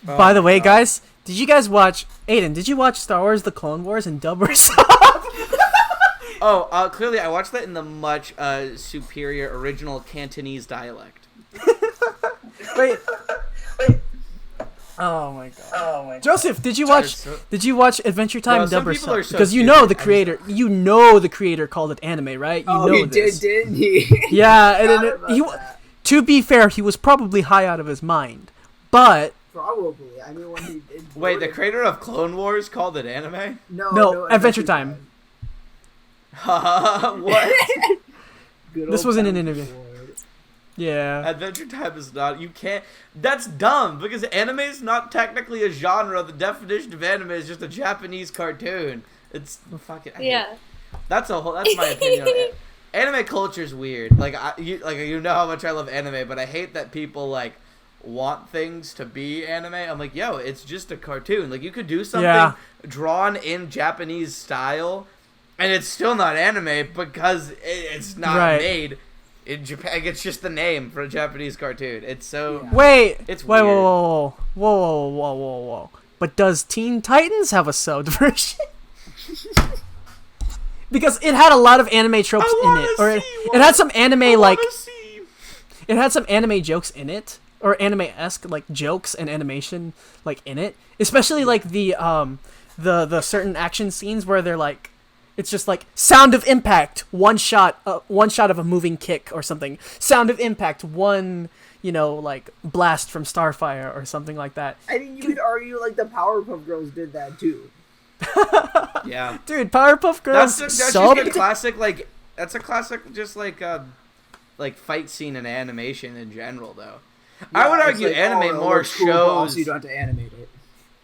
By the way, guys, did you guys watch... Aydin, did you watch Star Wars The Clone Wars and dub or sub? Clearly I watched that in the much superior original Cantonese dialect. Wait. Oh my god. Joseph, did you watch Adventure Time Bro, some dub or people sub? are so Because you stupid. know the creator called it anime, right? You know he this. didn't he? Yeah, and Forgot then about that. to be fair, he was probably high out of his mind. But Probably. I mean, when he did. Wait, the creator of Clone Wars called it anime? no, Adventure Time. What? Good This old wasn't an Time interview. Lord. Yeah. Adventure Time is not. You can't. That's dumb because anime is not technically a genre. The definition of anime is just a Japanese cartoon. It's fucking. Yeah. That's my opinion. On it. Anime culture is weird. You know how much I love anime, but I hate that people like want things to be anime. I'm like, yo, it's just a cartoon. Like, you could do something drawn in Japanese style, and it's still not anime because it's not made in Japan. It's just the name for a Japanese cartoon. It's so it's weird. Whoa. But does Teen Titans have a subbed version? Because it had a lot of anime tropes in it, or it had some anime it had some anime jokes in it, or anime-esque like jokes and animation like in it, especially like the certain action scenes where they're like, it's just like sound of impact, one shot of a moving kick or something, sound of impact, one like blast from Starfire or something like that. I mean, you could argue like the Powerpuff Girls did that too. Yeah, dude, Powerpuff Girls that's just subbed? a classic. Like, that's a classic, just like fight scene in animation in general, though. Yeah, I would argue like, anime more looks cool, but also shows. you don't have to animate it.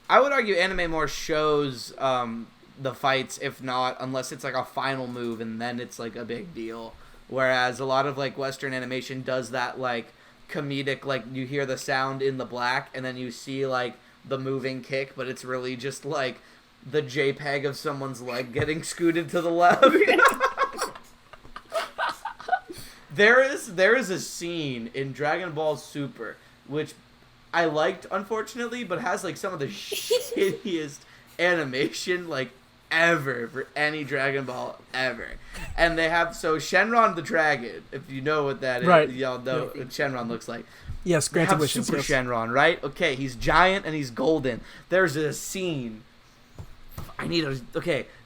I would argue anime more shows the fights, if not, unless it's like a final move and then it's like a big deal. Whereas a lot of like Western animation does that like comedic, like you hear the sound in the black and then you see like the moving kick, but it's really just like the JPEG of someone's leg getting scooted to the left. There is a scene in Dragon Ball Super which I liked, unfortunately, but has like some of the shittiest animation like ever for any Dragon Ball ever. And they have Shenron the Dragon, if you know what that is, Right. y'all know what Shenron looks like. Yes, They granted have wishes. Super Yes. Shenron, right? Okay, he's giant and he's golden. There's a scene.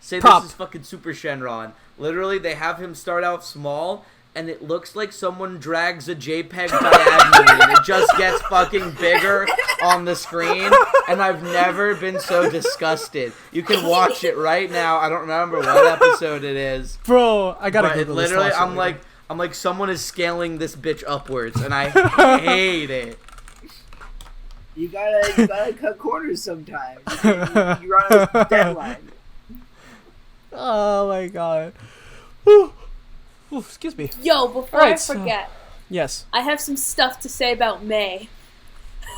Say Prop. this is fucking Super Shenron. Literally, they have him start out small, and it looks like someone drags a JPEG diagonally, and it just gets fucking bigger on the screen, and I've never been so disgusted. You can watch it right now. I don't remember what episode it is. Bro, I gotta But Google it this. literally, I'll show you. I'm like, someone is scaling this bitch upwards, and I hate it. You gotta cut corners sometimes. You run a deadline. Oh my god. Whew. Ooh, excuse me. Yo, before Alright, I forget, Yes. I have some stuff to say about May.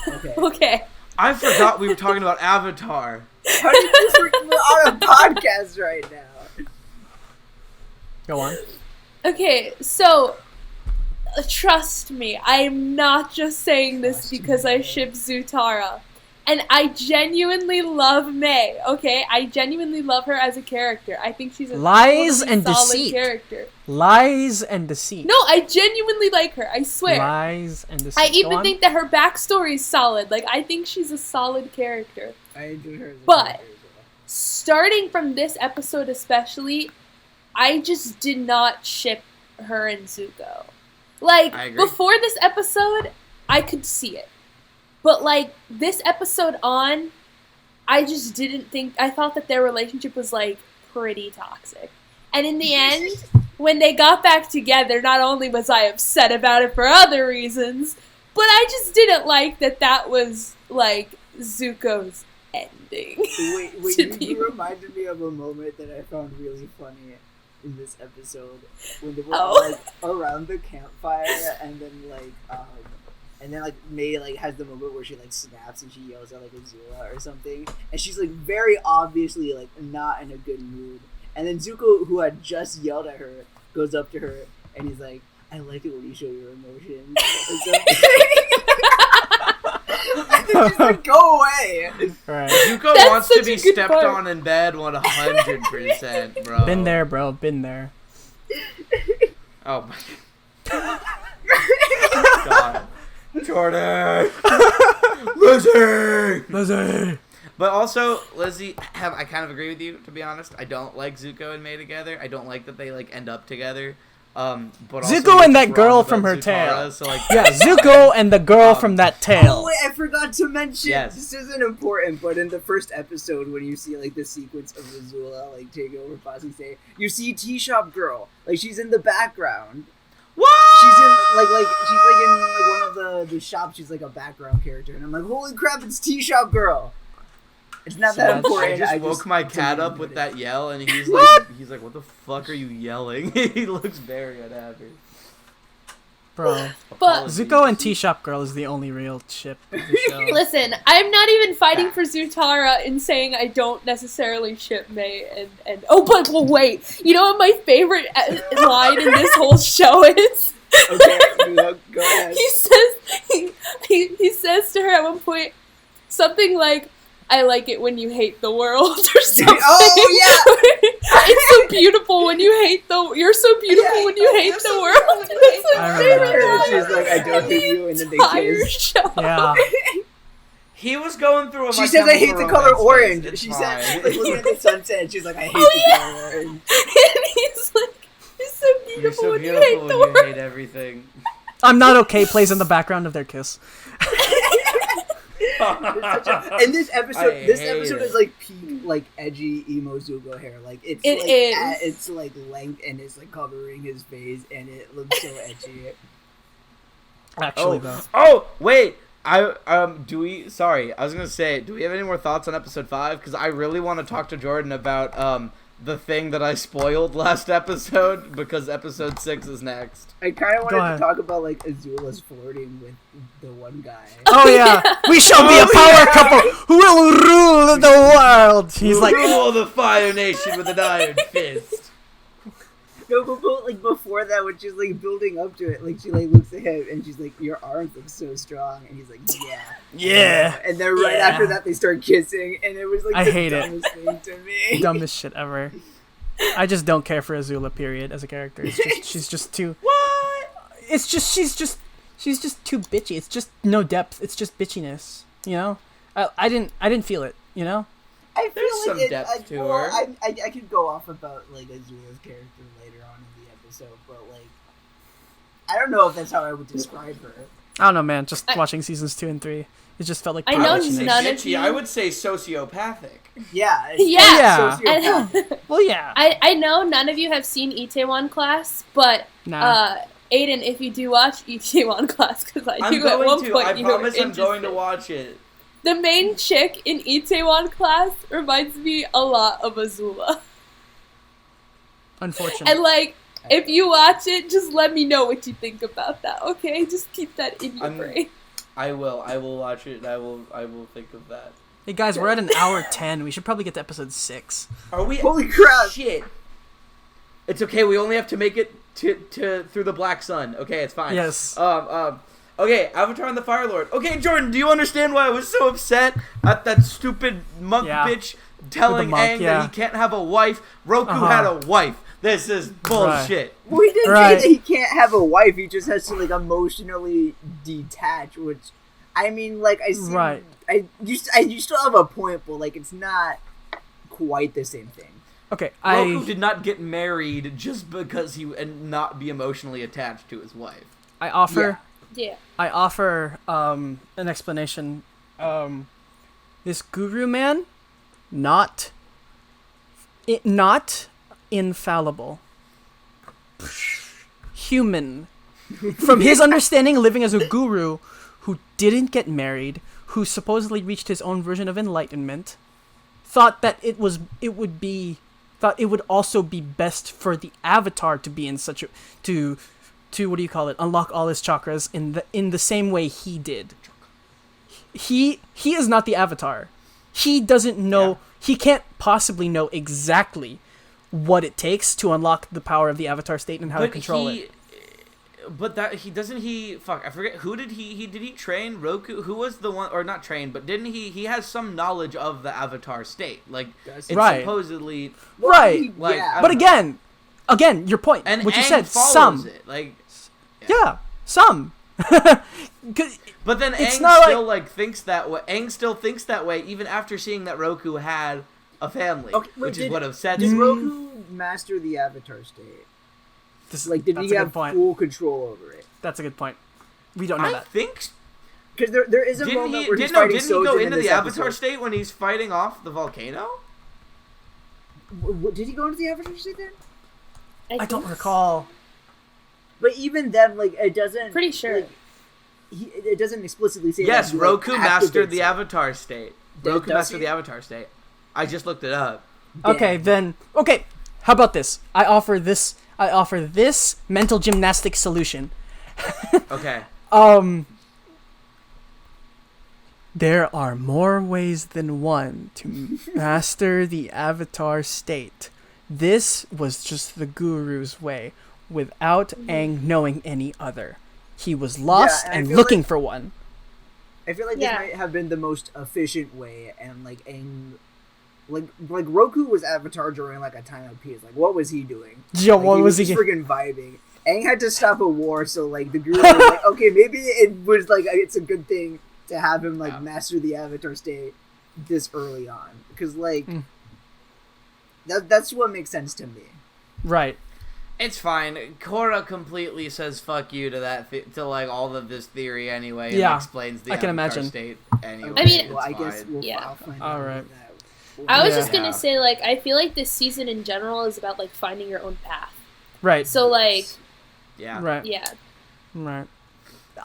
Okay. Okay. I forgot we were talking about Avatar. How did you forget we're on a podcast right now? Go on. Okay, so trust me, I'm not just saying this Trust because me. I ship Zutara. And I genuinely love May, okay? I genuinely love her as a character. I think she's a Lies totally and solid deceit. character. Lies and deceit. No, I genuinely like her, I swear. Lies and deceit. I Go even on. think that her backstory is solid. Like, I think she's a solid character. I enjoy her as a But- character as well. Starting from this episode especially, I just did not ship her and Zuko. Like, I agree. before this episode, I could see it. But, like, this episode on, I just didn't think... I thought that their relationship was, like, pretty toxic. And in the end, when they got back together, not only was I upset about it for other reasons, but I just didn't like that that was, like, Zuko's ending. Wait, to be- you reminded me of a moment that I found really funny in this episode when they were Oh. like around the campfire, and then like May like has the moment where she like snaps and she yells at like Azula or something, and she's like very obviously like not in a good mood, and then Zuko, who had just yelled at her, goes up to her and he's like, "I like it when you show your emotions." or something. And then she's like, "Go away." Right. Zuko That's wants to such be a good stepped part. on in bed 100%, bro. Been there, bro. Been there. Oh my god. Jordan! Lizzy! Lizzy. But also, Lizzy, I kind of agree with you, to be honest. I don't like Zuko and May together. I don't like that they like end up together. But also Zuko and that you're girl wrong from about her Zutara, tail. So like, Yeah, Zuko and the girl from that Oh tail. wait, I forgot to mention. Yes. This isn't important, but in the first episode, when you see like the sequence of Azula like taking over Fosse Say, you see Tea Shop Girl, like she's in the background. what? She's in she's like in like one of the shops. She's like a background character, and I'm like, holy crap, it's Tea Shop Girl. It's not that So important. I just woke my cat up with that yell, and he's like, "What the fuck are you yelling?" He looks very unhappy. Bro. But- Zuko and Tea Shop Girl is the only real ship of the show. Listen, I'm not even fighting for Zutara in saying I don't necessarily ship May and oh, but well, wait. You know what my favorite line in this whole show is? Okay, go ahead. He says to her at one point something like, "I like it when you hate the world," or something. Oh, yeah. It's so beautiful when you hate you're so beautiful Yeah, when you hate you're the so world. beautiful when you That's I my remember favorite that. line. She's like, "I don't hate you," and then they Entire kiss. show. Yeah. He was going through a She My says, "I hate Chemical the color Romance orange." phase. She It's said, fine. like, looking at the sunset, and she's like, "I hate Oh, the yeah. color orange." And he's like, "You're so You're beautiful so when beautiful you hate when the you world." hate everything. I'm Not Okay plays in the background of their kiss. And this I episode hate it. is like peak, like edgy emo Zuko hair. Like it's It like is. At its like length, and it's like covering his face, and it looks so edgy. Actually, though. Oh, wait. Do we? Sorry, I was gonna say, do we have any more thoughts on episode 5? Because I really want to talk to Jordan about the thing that I spoiled last episode, because episode 6 is next. I kind of Go wanted ahead. to talk about like Azula's flirting with the one guy. Oh yeah, we shall be a power couple who will rule the world. He's like, rule the Fire Nation with an iron fist. No, but like before that, when she's like building up to it, like she like looks at him and she's like, "Your arms look so strong," and he's like, "Yeah, yeah, And then right Yeah. after that, they start kissing, and it was like I the hate it. dumbest thing to me. dumbest shit ever. I just don't care for Azula. Period. As a character, it's just she's just too. What? It's just she's just too bitchy. It's just no depth. It's just bitchiness. You know, I didn't feel it. You know. I feel There's like some it, depth to well, her. I could go off about like Azula's character later on in the episode, but like I don't know if that's how I would describe her. I don't know, man. Just watching seasons 2 and 3, it just felt like. I know I would say none of bitchy. you- I would say sociopathic. Yeah, it's Yeah. sociopathic. Well, yeah. I know none of you have seen Itaewon Class, but Nah. Aydin, if you do watch Itaewon Class, because I I'm do at one going to. point, I you were promise I'm going to interested. watch it. The main chick in Itaewon Class reminds me a lot of Azula. Unfortunately. And like, if you watch it, just let me know what you think about that, okay? Just keep that in your I'm- brain. I will watch it. I will think of that. Hey guys, we're at an hour 10. We should probably get to episode 6. Are we? Holy crap! Shit. It's okay. We only have to make it to through the Black Sun. Okay, it's fine. Yes. Okay, Avatar and the Fire Lord. Okay, Jordan, do you understand why I was so upset at that stupid monk bitch telling Aang that he can't have a wife? Roku had a wife. This is bullshit. Well, he didn't say that he can't have a wife. He just has to like emotionally detach, which, I mean, like I see, you still have a point, but like it's not quite the same thing. Okay, Roku did not get married just because and not be emotionally attached to his wife. I offer. Yeah. I offer an explanation. This guru man, not infallible. Human. From his understanding, living as a guru who didn't get married, who supposedly reached his own version of enlightenment, thought that it would also be best for the Avatar to be in such a to what do you call it? Unlock all his chakras in the same way he did. He is not the Avatar. He doesn't know. Yeah. He can't possibly know exactly what it takes to unlock the power of the Avatar state and how to control it. But that he doesn't. He fuck. I forget who did he did he train Roku? Who was the one or not train? But didn't he? He has some knowledge of the Avatar state. Like it's supposedly right. Like, yeah. But again, your point. And what Aang you said. Some it. Like yeah, some. But then Aang still thinks that way. Aang still thinks that way even after seeing that Roku had a family, which is what upsets him. Did Roku master the Avatar state? Did he have full control over it? That's a good point. We don't know that. I think because there is a moment where he's fighting Sojin. Didn't he go into the Avatar state when he's fighting off the volcano? Did he go into the Avatar state then? I don't recall. But even then, like, it doesn't... Pretty sure. Like, it doesn't explicitly say yes, that. Yes, Roku mastered the Avatar state. Roku mastered the Avatar state. I just looked it up. Okay, then... Okay, how about this? I offer this mental gymnastics solution. Okay. There are more ways than one to master the Avatar state. This was just the guru's way, without Aang knowing any other. He was lost and looking for one. I feel like this might have been the most efficient way, and like Aang, like Roku was Avatar during like a time of peace. Like, what was he doing? Yeah, what was he? Freaking vibing. Aang had to stop a war, so like the guru was like, okay, maybe it was like it's a good thing to have him like master the Avatar state this early on, because like that's what makes sense to me. Right. It's fine. Korra completely says "fuck you" to that to like all of this theory anyway. Yeah, and explains the Avatar state anyway. I mean, well, I guess I'll find out. All right. I was just gonna say, like, I feel like this season in general is about like finding your own path. Right. So like. Yeah. Right. Yeah. Right.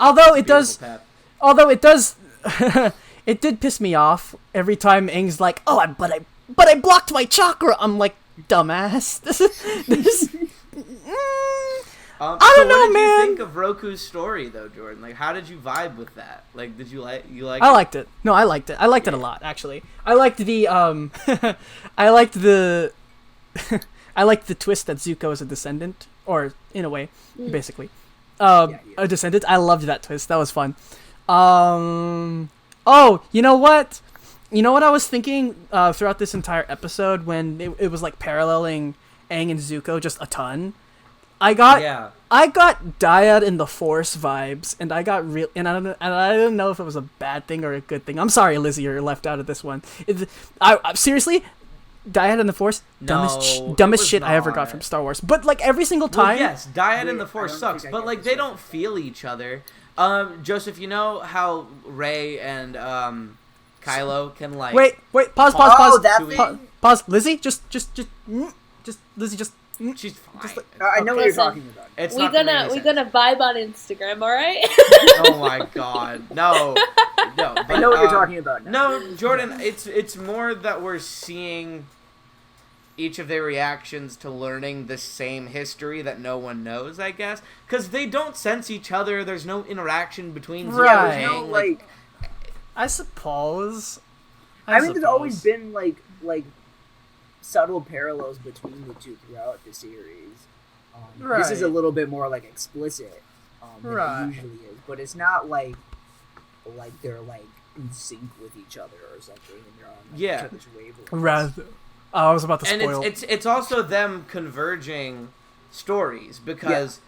Although it does, it did piss me off every time Aang's like, "Oh, but I blocked my chakra." I'm like, dumbass. This. I don't know, what did man. you think of Roku's story, though, Jordan? Like, how did you vibe with that? Like, did you like? I liked it. No, I liked it. I liked it a lot, actually. I liked the I liked the twist that Zuko is a descendant, or in a way, basically, a descendant. I loved that twist. That was fun. Oh, you know what? You know what I was thinking throughout this entire episode when it was like paralleling Aang and Zuko just a ton. I got Dyad in the Force vibes, and I got real, and I didn't know if it was a bad thing or a good thing. I'm sorry, Lizzy, you're left out of this one. I seriously, Dyad in the Force, dumbest shit I ever got from Star Wars. But like every single time, well, yes, Dyad in the Force sucks, but like they don't feel each other. Joseph, you know how Rey and Kylo can like wait, pause. Pause. Lizzy, just Lizzy, just. She's fine. Just I know what you're talking about. We're gonna vibe on Instagram, all right? Oh my god, no. But, I know what you're talking about now. No, Jordan, it's more that we're seeing each of their reactions to learning the same history that no one knows, I guess. Because they don't sense each other. There's no interaction between Zuko Right. and There's no, Aang. like, I suppose. I mean, there's always been like subtle parallels between the two throughout the series. This is a Right. little bit more like explicit than Right. it usually is, but it's not like they're like in sync with each other or something, and they're on like, Yeah. each other's wavelengths. Rather, I was about to And spoil. it's also them converging stories because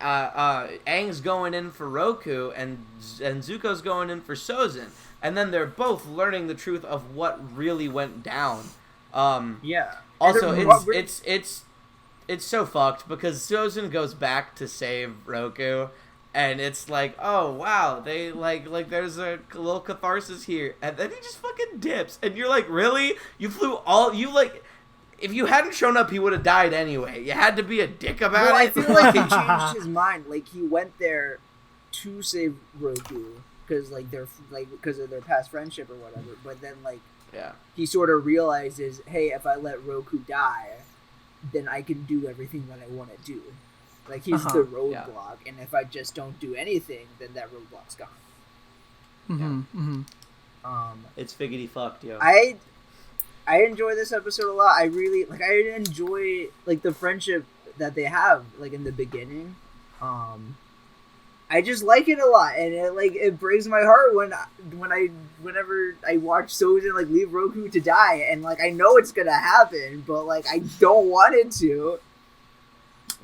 Aang's going in for Roku and Zuko's going in for Sozin, and then they're both learning the truth of what really went down. Yeah. Also, And they're- it's so fucked because Sozin goes back to save Roku, and it's like, oh wow, they like there's a little catharsis here, and then he just fucking dips, and you're like, really? You flew if you hadn't shown up, he would have died anyway. You had to be a dick about Well, I it. feel like he changed his mind. Like he went there to save Roku because because of their past friendship or whatever. But then Yeah. he sort of realizes, hey, if I let Roku die, then I can do everything that I want to do. Like he's the roadblock, and if I just don't do anything, then that roadblock's gone. It's figgity fucked, yo. I enjoy this episode a lot. I really I enjoy the friendship that they have in the beginning. I just like it a lot, and it breaks my heart whenever I watch Sojin leave Roku to die, and I know it's gonna happen, but I don't want it to.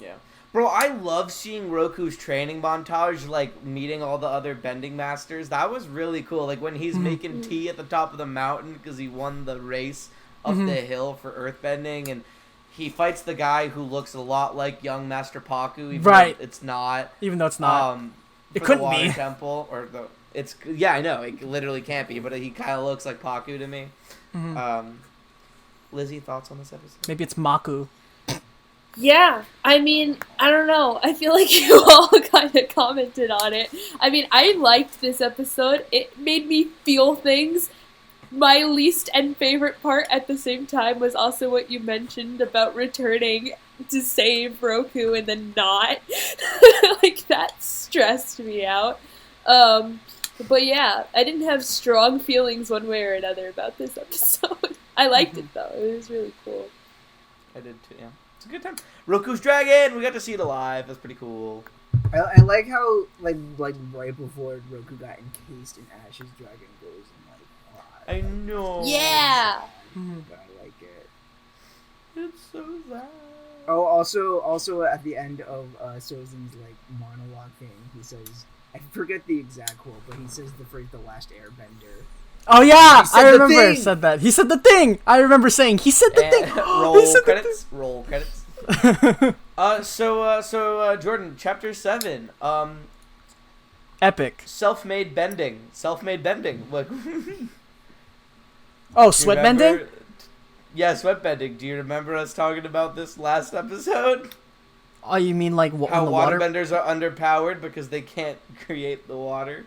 Yeah. Bro, I love seeing Roku's training montage, meeting all the other bending masters. That was really cool. When he's making tea at the top of the mountain because he won the race up the hill for earthbending, and he fights the guy who looks a lot like young Master Paku, even though it's not. Even though it's not. It couldn't the water be. temple, or I know, it literally can't be, but he kind of looks like Paku to me. Lizzie, thoughts on this episode? Maybe it's Maku. Yeah, I mean, I don't know. I feel like you all kind of commented on it. I mean, I liked this episode. It made me feel things. My least and favorite part at the same time was also what you mentioned about returning to save Roku and then not. That stressed me out. But yeah, I didn't have strong feelings one way or another about this episode. I liked it though. It was really cool. I did too, yeah. It's a good time. Roku's dragon! We got to see it alive. That's pretty cool. I like how right before Roku got encased in ashes, dragon goes and I know. Yeah! but I like it. It's so sad. Oh, also at the end of Sozin's monologue thing, he says, I forget the exact quote, but he says the phrase "the last Airbender." Oh yeah, He said I the remember thing! said that. He said the thing. I remember saying he said the thing. Roll He said the credits. Roll credits. So Jordan, chapter 7. Epic. Self-made bending. Self-made bending. Look. Oh, sweat bending? Yeah, sweat bending. Do you remember us talking about this last episode? Oh, you mean How in the water? waterbenders are underpowered because they can't create the water?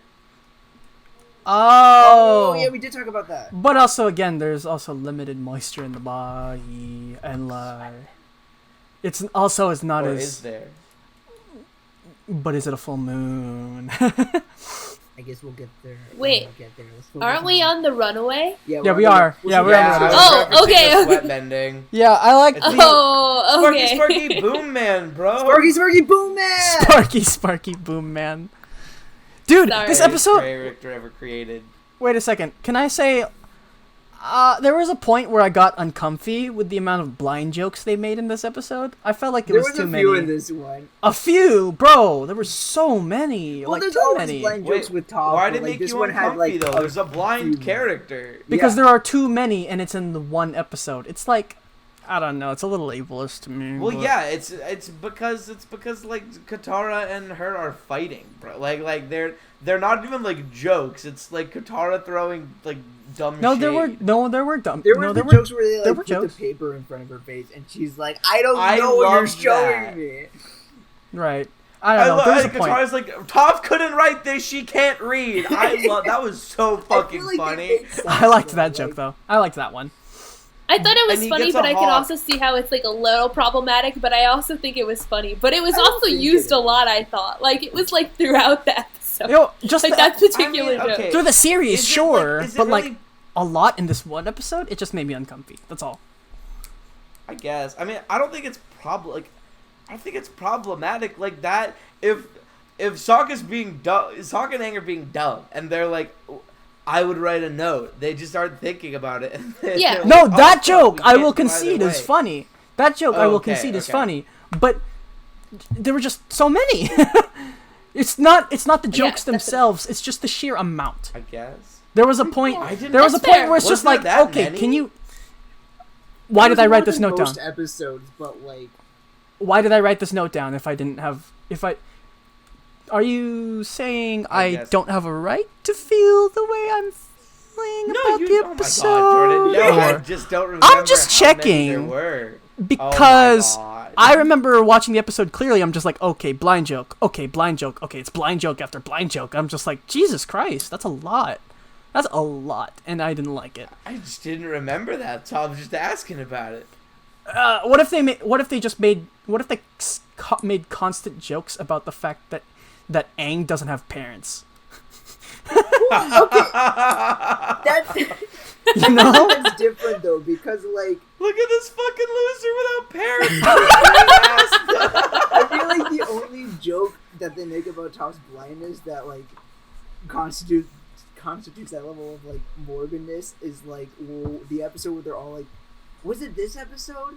Oh. yeah, we did talk about that. But also, again, there's also limited moisture in the body, and it's also is not Or as. is there? But is it a full moon? I guess we'll get there. Wait, We'll get there. Let's focus Aren't we on the runaway? Yeah, Yeah, we're we on the- are. Yeah, we're Yeah, on I the. was Oh, referencing okay, the okay. sweat bending. Yeah, I like It's the Oh, Sparky, okay. Sparky, Boom Man, bro. Sparky Boom Man! Sparky Boom Man. Dude, Sorry. this Greatest episode. character ever created. Wait a second. Can I say? There was a point where I got uncomfy with the amount of blind jokes they made in this episode. I felt like it There was was too a many. few in this one. A few, bro. There were so many. Well, like there's too always many. blind jokes with Toph. Why but, did it make this you one had uncomfy, though? There's a blind few. character. Because Yeah. there are too many, and it's in the one episode. It's like, I don't know. It's a little ableist to me. Well, but- yeah, it's because Katara and her are fighting, bro. They're not even jokes. It's Katara throwing dumb No, shade. there were dumb. There were no, the there were jokes where they there were put jokes. the paper in front of her face, and she's like, "I don't I know what you're love showing that. me." right. I don't know. There was a point. Katara's like, Toph couldn't write this. She can't read. I love that. Was so I fucking feel like it funny. makes sense, I liked though, that joke though. I liked that one. I thought it And was he funny, gets a but I can hawk. also see how it's like a little problematic. But I also think it was funny. But it was I don't also think used it a is. lot. I thought like it was like throughout the episode. Just Like that particular joke. okay. through the series, Is it, sure, is it but like really- a lot in this one episode, it just made me uncomfy. That's all. I guess. I mean, I don't think it's I think it's problematic like that. If Sokka's being dumb, Sokka and Aang are being dumb, and they're like, I would write a note. They just aren't thinking about it. And Yeah. they're No, like, that oh, joke we I can't will do either concede is way. funny. That joke I will Okay, concede is okay. funny, but there were just so many. It's not the Yeah, jokes definitely. themselves. It's just the sheer amount. I guess. There was a point. I didn't- There was a That's point fair. where it's Was just there like, that okay, many? can you? Why did I write this note down? Most episodes, but like Why did I write this note down if I didn't have Are you saying I guess. don't have a right to feel the way I'm feeling about the Oh my episode? God, Jordan. No, I Or- just don't remember. I'm just how many checking. there were. Because Oh my God. I remember watching the episode clearly. I'm just like, okay, blind joke. Okay, blind joke. Okay, it's blind joke after blind joke. I'm just like, Jesus Christ, that's a lot. That's a lot, and I didn't like it. I just didn't remember that, so I was just asking about it. What if they made constant jokes about the fact that Aang doesn't have parents? that's You know? that's different though because like Look at this fucking loser without parents. I feel like the only joke that they make about Top's blindness that like constitutes that level of like morbidness is like the episode where they're all like, was it this episode?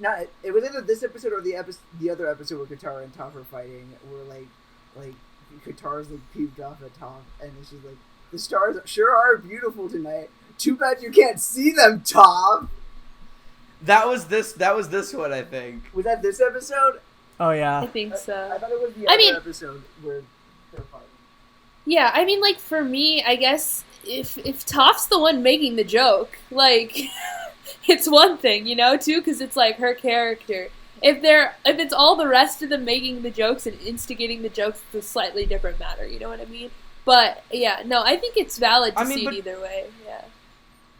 Not it was either this episode or the other episode where Katara and Toph are fighting, where like Katara's like peeved off at Toph, and it's just like the stars sure are beautiful tonight. Too bad you can't see them, Toph. That was this one, I think. Was that this episode? Oh I yeah. think I so. thought it was the I other mean- episode where they're fighting. Yeah, I mean, like for me, I guess if Toph's the one making the joke, like it's one thing, you know, too, because it's like her character. If it's all the rest of them making the jokes and instigating the jokes, it's a slightly different matter. You know what I mean? But yeah, no, I think it's valid to see it either way. Yeah.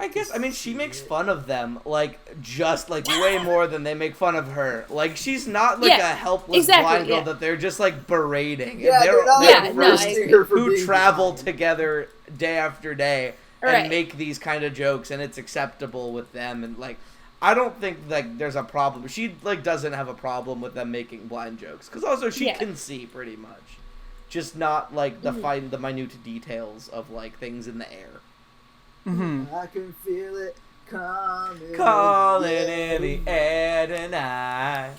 I guess, I mean, she makes fun of them, like, just, like, way more than they make fun of her. Like, she's not, like, Yeah, a helpless exactly, blind girl yeah. that they're just, like, berating. Yeah, they're not Yeah, like no, I roasting agree. her for who being travel blind. together day after day and Right. make these kind of jokes, and it's acceptable with them. And, like, I don't think, like, there's a problem. She, like, doesn't have a problem with them making blind jokes. Because also she Yeah. can see, pretty much. Just not, like, the the minute details of, like, things in the air. Mm-hmm. I can feel it coming. Calling in the air tonight.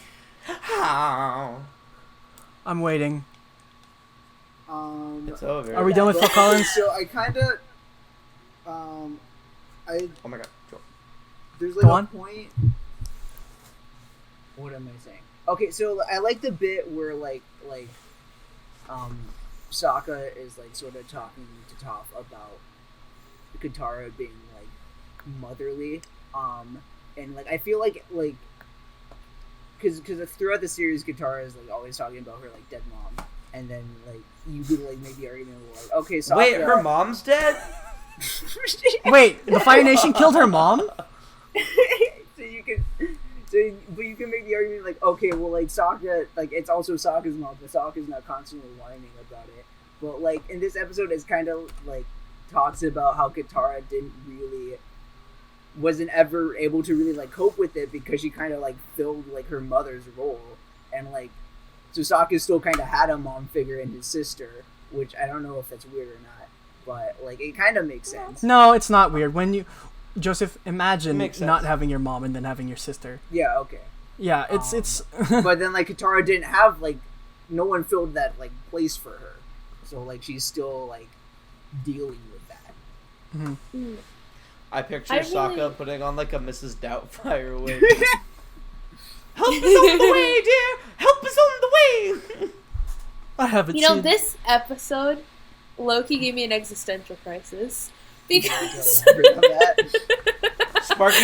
How? I'm waiting. It's over. Are we done with Phil Collins? So I kind of, Oh my god. Joel. there's like Go a on. point. What am I saying? Okay, so I like the bit where Sokka is like sort of talking to Toph about Katara being like motherly, and like I feel like because throughout the series Katara is like always talking about her like dead mom, and then like you could like make the argument like okay, Sokka, Wait, her mom's dead? Wait, the Fire Nation killed her mom? so you can. But you can make the argument like, okay, well, like Sokka, like it's also Sokka's mom, but Sokka's not constantly whining about it. But like in this episode, it's kind of like talks about how Katara wasn't ever able to really like cope with it because she kind of like filled like her mother's role, and like so Sokka still kind of had a mom figure in his sister, which I don't know if that's weird or not, but like it kind of makes sense. No, it's not weird. Joseph, imagine Makes sense. not having your mom and then having your sister. Yeah, okay. Yeah, it's But then like Katara didn't have like no one filled that like place for her, so like she's still like dealing with that. I picture I really- Sokka putting on like a Mrs. Doubtfire wig. Help is on the way, dear! Help is on the way! I haven't You know, seen. this episode, Loki gave me an existential crisis because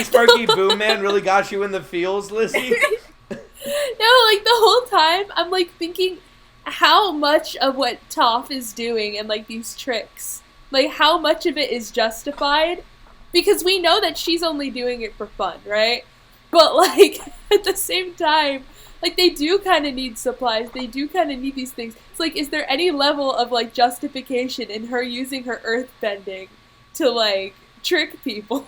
Sparky Boom Man really got you in the feels, Lizzy? no, like the whole time I'm like thinking how much of what Toph is doing and like these tricks, like how much of it is justified because we know that she's only doing it for fun, right? But like at the same time, like they do kind of need supplies. They do kind of need these things. It's like, is there any level of like justification in her using her earth bending to like trick people?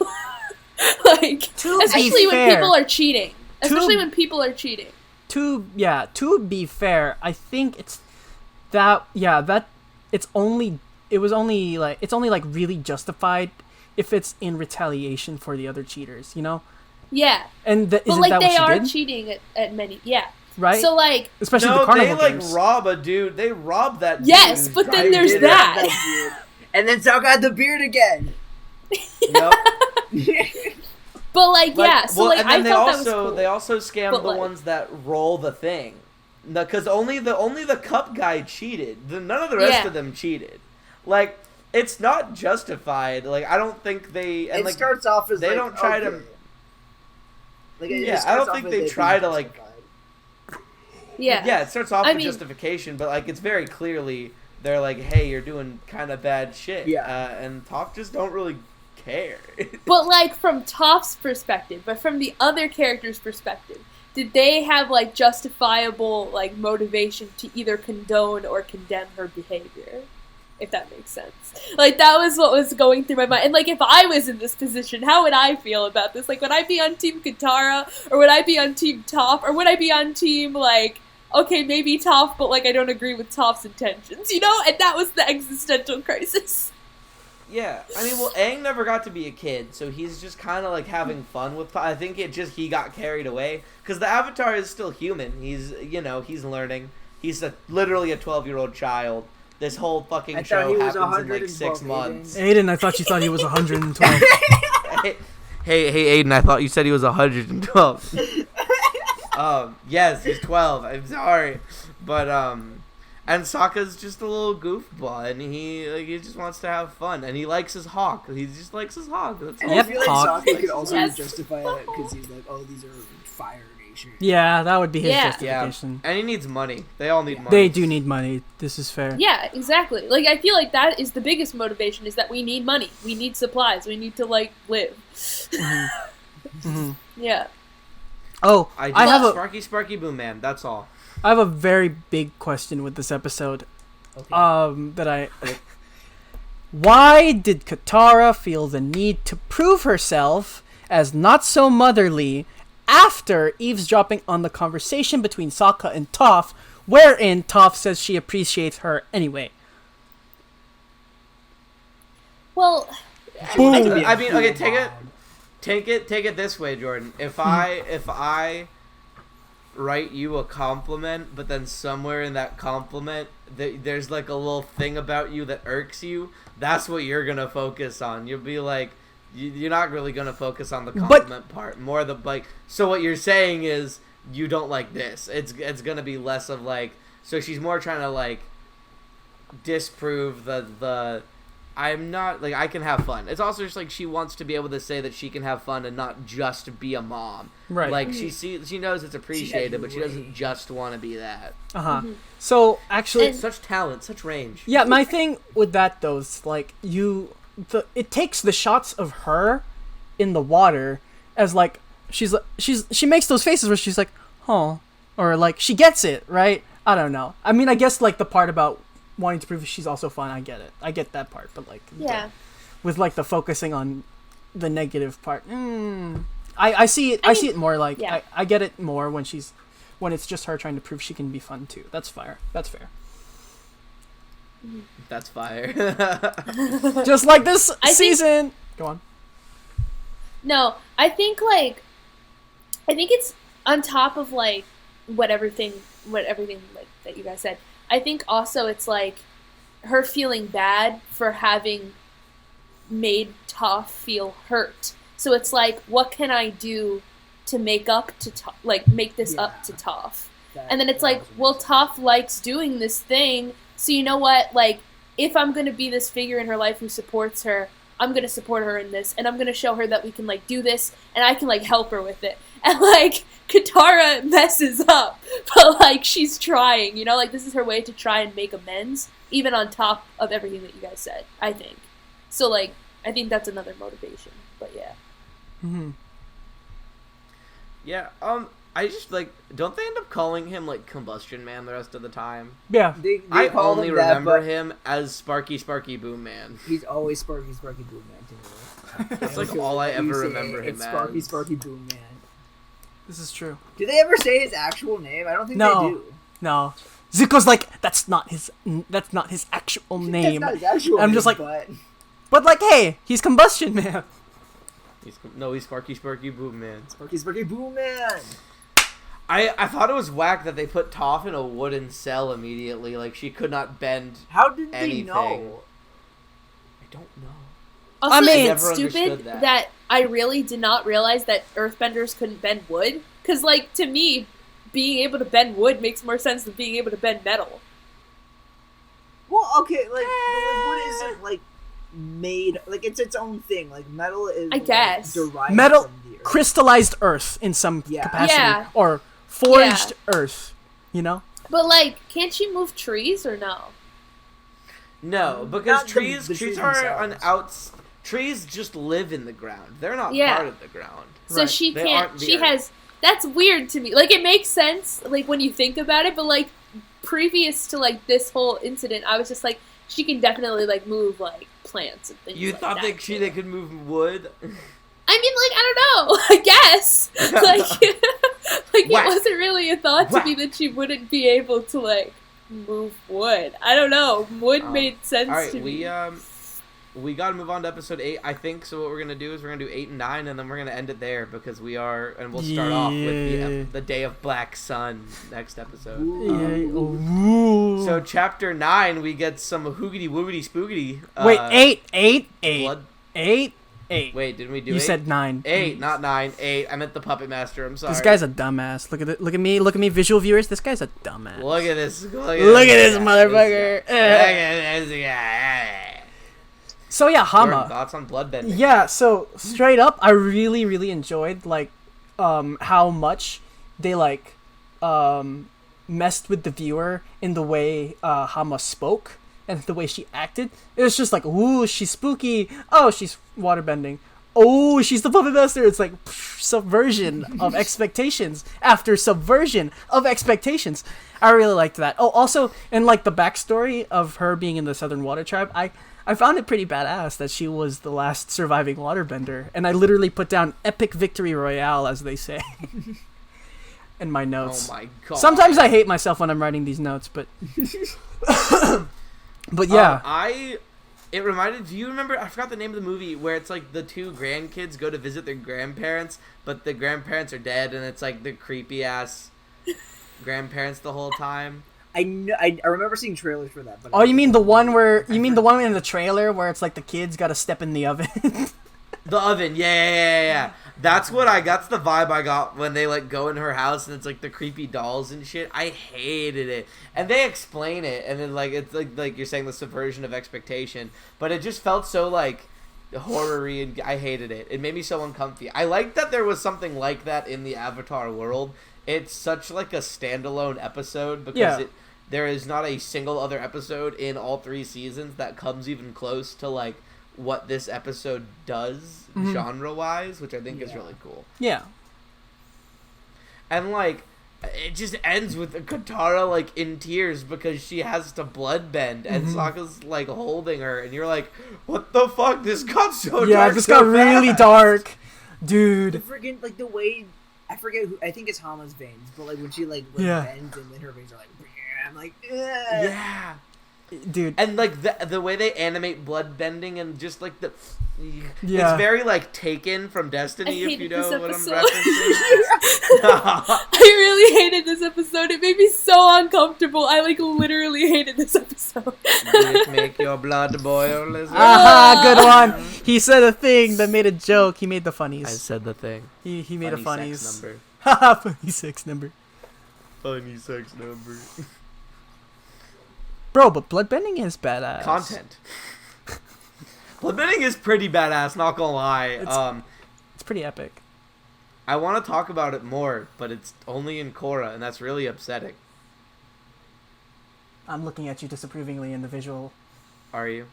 Like, especially when people are cheating. Especially when people are cheating. To be fair, I think it's only really justified if it's in retaliation for the other cheaters, you know? Yeah. And but isn't like that what they she are did? cheating at many, yeah. Right? So like, especially no, the carnival they games. rob a dude. They rob that dude. Yes, but then there's that. And then Sal got the beard again. Yep. But like yeah, so like and then I thought that was cool. They also scam But, the like, ones that roll the thing, because only the cup guy cheated. None of the rest of them cheated. Like, it's not justified. Like, I don't think they. And it like, starts off as they like, don't try okay. to. Like, I don't think they try to like. Yeah. It starts off with justification, but like it's very clearly they're like, hey, you're doing kind of bad shit. Yeah. And Toph just don't really care. But like from Toph's perspective, but from the other characters' perspective, did they have like justifiable like motivation to either condone or condemn her behavior? If that makes sense. Like that was what was going through my mind. And like if I was in this position, how would I feel about this? Like would I be on Team Katara, or would I be on Team Toph, or would I be on Team like, okay, maybe Toph, but like I don't agree with Toph's intentions, you know? And that was the existential crisis. Yeah, I mean, well, Aang never got to be a kid, so he's just kind of like having fun with. I think he got carried away because the Avatar is still human. He's learning. He's literally a 12-year-old child. This whole fucking show happens in like 6 months. Aydin, I thought you thought he was 112. Hey, Aydin, I thought you said he was 112. Yes, he's 12. I'm sorry, but and Sokka's just a little goofball, and he just wants to have fun, and he likes his hawk. He just likes his hawk. That's all. I feel like Hawk. Sokka could also justify it because he's like, oh, these are Fire Nation. Yeah, that would be his Yeah. justification. And he needs money. They all need money. They do need money. This is fair. Yeah, exactly. Like I feel like that is the biggest motivation, is that we need money. We need supplies. We need to like live. Mm-hmm. Yeah. Oh, I have a Sparky Boom Man. That's all. I have a very big question with this episode. Okay. Why did Katara feel the need to prove herself as not so motherly after eavesdropping on the conversation between Sokka and Toph, wherein Toph says she appreciates her anyway? Well, Boom. I mean, okay, take it this way, Jordan. If I write you a compliment, but then somewhere in that compliment there's like a little thing about you that irks you, that's what you're gonna focus on. You'll be like, you're not really gonna focus on the compliment part, more the like. So what you're saying is you don't like this. It's gonna be less of like. So she's more trying to like disprove the I'm not, like, I can have fun. It's also just, like, she wants to be able to say that she can have fun and not just be a mom. Right. Like, she knows it's appreciated, but she doesn't just want to be that. Uh-huh. So, actually... Such talent, such range. Yeah, my thing with that, though, is, like, it takes the shots of her in the water as, like, she makes those faces where she's like, huh, or, like, she gets it, right? I don't know. I mean, I guess, like, the part about wanting to prove she's also fun, I get it. I get that part, but like, yeah, with like the focusing on the negative part, I see it. I see it more like I get it more when it's just her trying to prove she can be fun too. That's fair. That's fair. That's fire. Just like this season. Go on. No, I think it's on top of like what everything like that you guys said. I think also it's like her feeling bad for having made Toph feel hurt. So it's like, what can I do to make up to make this up to Toph? And then it's like, well, Toph likes doing this thing, so you know what? Like, if I'm gonna be this figure in her life who supports her, I'm gonna support her in this, and I'm gonna show her that we can like do this, and I can like help her with it. And like Katara messes up, but like she's trying, you know, like this is her way to try and make amends, even on top of everything that you guys said, I think. So like I think that's another motivation. But yeah. Mm-hmm. Yeah. I just like. Don't they end up calling him like Combustion Man the rest of the time? Yeah. They I call only him that, remember but him as Sparky Boom Man. he's always Sparky Boom Man to me. That's like I don't all I care what you ever say, remember him it's as. Sparky Boom Man. This is true. Do they ever say his actual name? I don't think No. they do. No. Zuko's like, that's not his actual name. That's not his actual I'm name, just like, but but like, hey, he's Combustion Man. He's Sparky Boom Man. Sparky Boom Man. I thought it was whack that they put Toph in a wooden cell immediately. Like she could not bend How did anything. they know? I don't know. Also, I mean- it's Never stupid understood that. that. I really did not realize that earthbenders couldn't bend wood. Because, like, to me, being able to bend wood makes more sense than being able to bend metal. Well, okay, like, but, like what isn't like made like it's its own thing. Like metal is, I guess. derived Metal, from the earth. crystallized earth in some Yeah. capacity, Yeah. or forged earth. You know. But, like, can't she move trees or no? No, because Not the trees trees are themselves. an outs. Trees just live in the ground. They're not Yeah. part of the ground. So Right. she They can't. aren't the She earth. has. That's weird to me. Like, it makes sense, like, when you think about it, but, like, previous to, like, this whole incident, I was just like, she can definitely, like, move, like, plants and things You like thought that. they could move wood? I mean, like, I don't know. I guess. Like, like Whack. it wasn't really a thought to me Whack. that she wouldn't be able to, like, move wood. I don't know. Wood made sense All right, to me. we gotta move on to episode 8, I think. So what we're gonna do is we're gonna do 8 and 9, and then we're gonna end it there because we'll start off Yeah. with the Day of Black Sun next episode. Yeah. Ooh. So chapter 9, we get some hoogity woogity spoogity. Wait, eight. Blood. Eight. Wait, didn't we do? You 8? said 9. 8, not 9. 8. I meant the Puppet Master. I'm sorry. This guy's a dumbass. Look at me, visual viewers. This guy's a dumbass. Look at this. Look at this motherfucker. Look at this guy. So yeah, Jordan, Hama. thoughts on bloodbending? Yeah, so straight up, I really, really enjoyed like how much they like messed with the viewer in the way Hama spoke and the way she acted. It was just like, ooh, she's spooky. Oh, she's waterbending. Oh, she's the puppet master. It's like subversion of expectations after subversion of expectations. I really liked that. Oh, also, in like the backstory of her being in the Southern Water Tribe, I found it pretty badass that she was the last surviving waterbender, and I literally put down epic victory royale, as they say, in my notes. Oh my god. Sometimes I hate myself when I'm writing these notes, but but yeah. It reminded. Do you remember? I forgot the name of the movie where it's like the two grandkids go to visit their grandparents, but the grandparents are dead, and it's like the creepy ass grandparents the whole time. I remember seeing trailers for that. But Oh, you mean the one in the trailer where it's like the kids got to step in the oven? The oven, yeah. That's what that's the vibe I got when they like go in her house and it's like the creepy dolls and shit. I hated it. And they explain it and then like it's like you're saying the subversion of expectation, but it just felt so like horror-y and I hated it. It made me so uncomfy. I liked that there was something like that in the Avatar world. It's such like a standalone episode because there is not a single other episode in all 3 seasons that comes even close to like what this episode does genre-wise, which I think is really cool. Yeah. And like it just ends with Katara like in tears because she has to bloodbend and Sokka's like holding her and you're like, what the fuck? This got so dark. Yeah, this so got really fast. dark. the Dude. freaking like the way I forget who I think it's Hama's veins, but like when she like bends and then her veins are like, I'm like, ugh. Yeah. Dude. And like the way they animate blood bending and just like the Yeah. it's very like Taken from Destiny, I if hated you know this what I'm episode. referencing. I really hated this episode. It made me so uncomfortable. I like literally hated this episode. Make your blood boil. Lizard. Aha, good one. He said a thing that made a joke. He made the I funnies. said the thing. He made a Funny funnies. sex number. Haha, funny sex number. Funny sex number. Bro, but bloodbending is badass. Content. Bloodbending is pretty badass, not gonna lie. It's pretty epic. I want to talk about it more, but it's only in Korra, and that's really upsetting. I'm looking at you disapprovingly in the visual. Are you?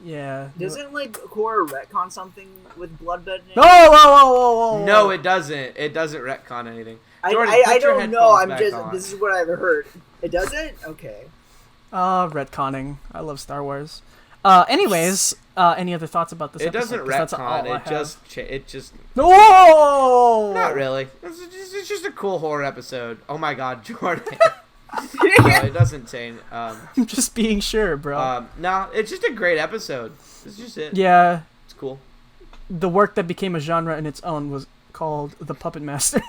Yeah. Doesn't like Korra retcon something with bloodbed? Whoa. No, it doesn't. It doesn't retcon anything. I Jordan, I put your don't know. headphones I'm back just. on. This is what I've heard. It doesn't. Okay. Retconning. I love Star Wars. Anyways, any other thoughts about this It episode? doesn't 'Cause that's all I retcon. have. It just. No. Not really. It's just a cool horror episode. Oh my God, Jordan. No, it doesn't say. I'm just being sure, bro. No, it's just a great episode. It's just it. Yeah. It's cool. The work that became a genre in its own was called The Puppet Master.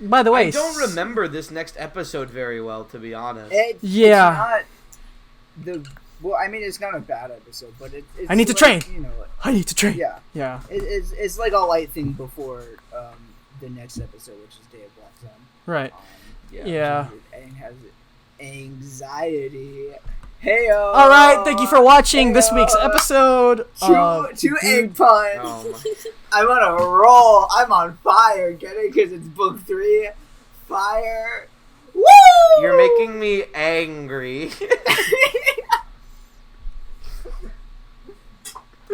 By the way, I don't remember this next episode very well, to be honest. Yeah. It's not well, I mean, it's not a bad episode, but it's I need to like, train. You know, I need to train. yeah, Yeah. it's like a light thing before the next episode, which is Day of Black Sun. Right. Yeah. Yeah. And has anxiety. Heyo. All right. Thank you for watching this week's episode. Two egg puns. Oh my. I'm on a roll. I'm on fire. Get it? Because it's book 3. Fire. Woo! You're making me angry.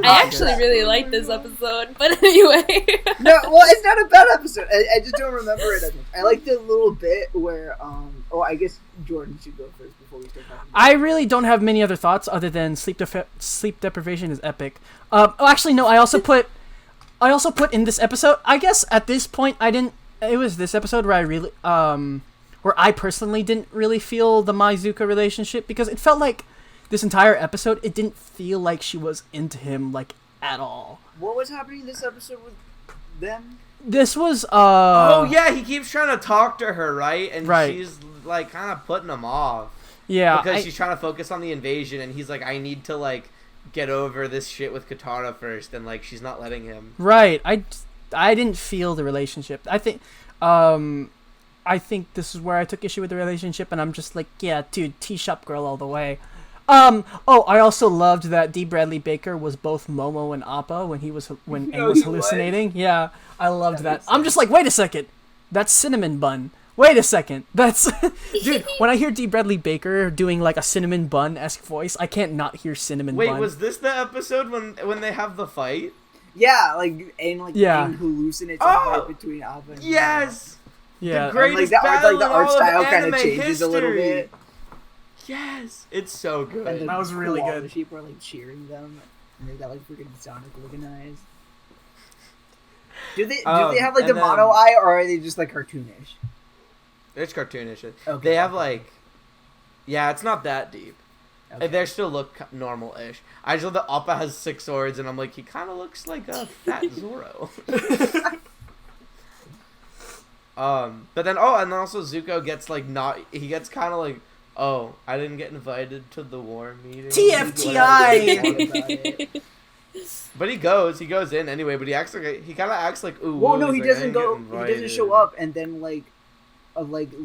I actually really like this episode, but anyway. No, well, it's not a bad episode. I just don't remember it as much. I like the little bit where, I guess Jordan should go first before we start talking. I really don't have many other thoughts other than sleep deprivation is epic. Actually, no. I also put in this episode. I guess at this point, I didn't. It was this episode where I really, where I personally didn't really feel the Maizuka relationship because it felt like this entire episode, it didn't feel like she was into him like at all. What was happening this episode with them? This was Oh yeah, he keeps trying to talk to her, right? And Right. she's like kind of putting him off. Yeah, Because she's trying to focus on the invasion, and he's like, I need to like get over this shit with Katara first, and like she's not letting him. right. I didn't feel the relationship. I think this is where I took issue with the relationship, and I'm just like, yeah, dude, T-shop girl all the way. I also loved that D. Bradley Baker was both Momo and Appa when Aang was he hallucinating. Yeah, I loved that. makes I'm just like, wait a second, that's cinnamon bun. Wait a second, that's dude. When I hear D. Bradley Baker doing like a cinnamon bun-esque voice, I can't not hear cinnamon Wait, bun. was this the episode when they have the fight? Yeah, Aang Yeah. hallucinates a Oh! fight between Abba and Yes, yeah, the greatest the art, battle the in art all style of kind of anime changes a little history. bit. Yes, it's so good. And the That was really koala good. sheep are like cheering them, and they got like freaking Sonic looking eyes. Do they have like the and then- mono eye, or are they just like cartoonish? It's cartoonish. Okay, They have okay. like, yeah, it's not that deep. Okay. They still look normal-ish. I just love that Appa has 6 swords, and I'm like, he kind of looks like a fat Zoro. But then, and then also Zuko gets like he gets kind of like, oh, I didn't get invited to the war meeting. TFTI. But he goes in anyway. But he kind of acts like, ooh. Well, no, he's he like, I doesn't didn't get go. He doesn't invited. show up, and then like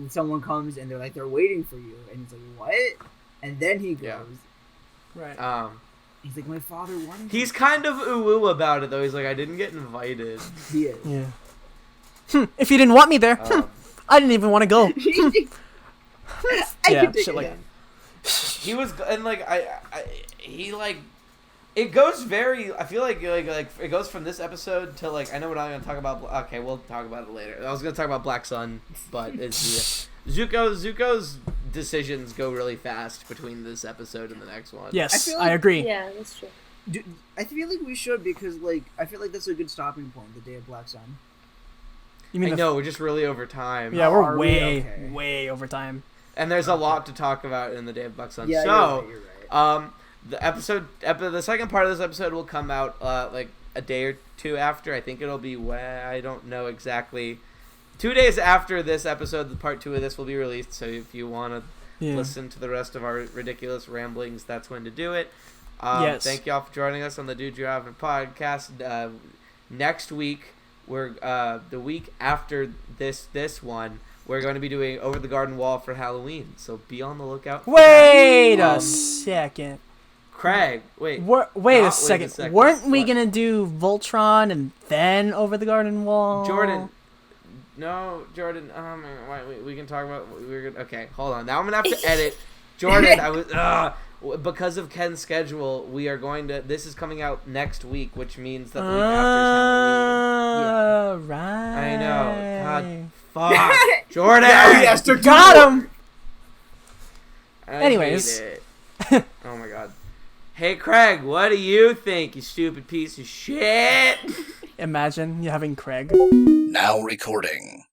someone comes and they're waiting for you, and he's like, what? And then he goes. Yeah. right. He's like, my father wanted. He's kind of ooh about it though. He's like, I didn't get invited. He is. Yeah. If you didn't want me there, Um, I didn't even want to go. I Yeah, can dig shit it. like- He was, and like he like, it goes very. I feel like it goes from this episode to like. I know we're not gonna talk about. Okay, we'll talk about it later. I was gonna talk about Black Sun, but it's Zuko's decisions go really fast between this episode and the next one. Yes, I feel I like- agree. Yeah, that's true. I feel like we should, because like I feel like that's a good stopping point. The Day of Black Sun. You mean I know we're just really over time. Yeah, Are we're we? way, Okay. way over time. And there's a lot to talk about in the Day of Black Sun. Yeah, So, you're right. the second part of this episode will come out like a day or two after. I think it'll be I don't know exactly. 2 days after this episode, the part 2 of this will be released. So if you want to Yeah. listen to the rest of our ridiculous ramblings, that's when to do it. Yes. Thank you all for joining us on the Dude You Haven't podcast. Next week, we're the week after this one, we're going to be doing Over the Garden Wall for Halloween. So be on the lookout for Wait that. a second. Craig, wait. Wait a second. Weren't we What? gonna do Voltron and then Over the Garden Wall? Jordan. No, Jordan. We can talk about. Okay, hold on. Now I'm gonna have to edit. Jordan, because of Ken's schedule, we are going to. This is coming out next week, which means that the week after is Halloween. Right. I know. God, fuck, Jordan. Got him. I Anyways. hate it. Oh my god. Hey Craig, what do you think, you stupid piece of shit? Imagine you having Craig. Now recording.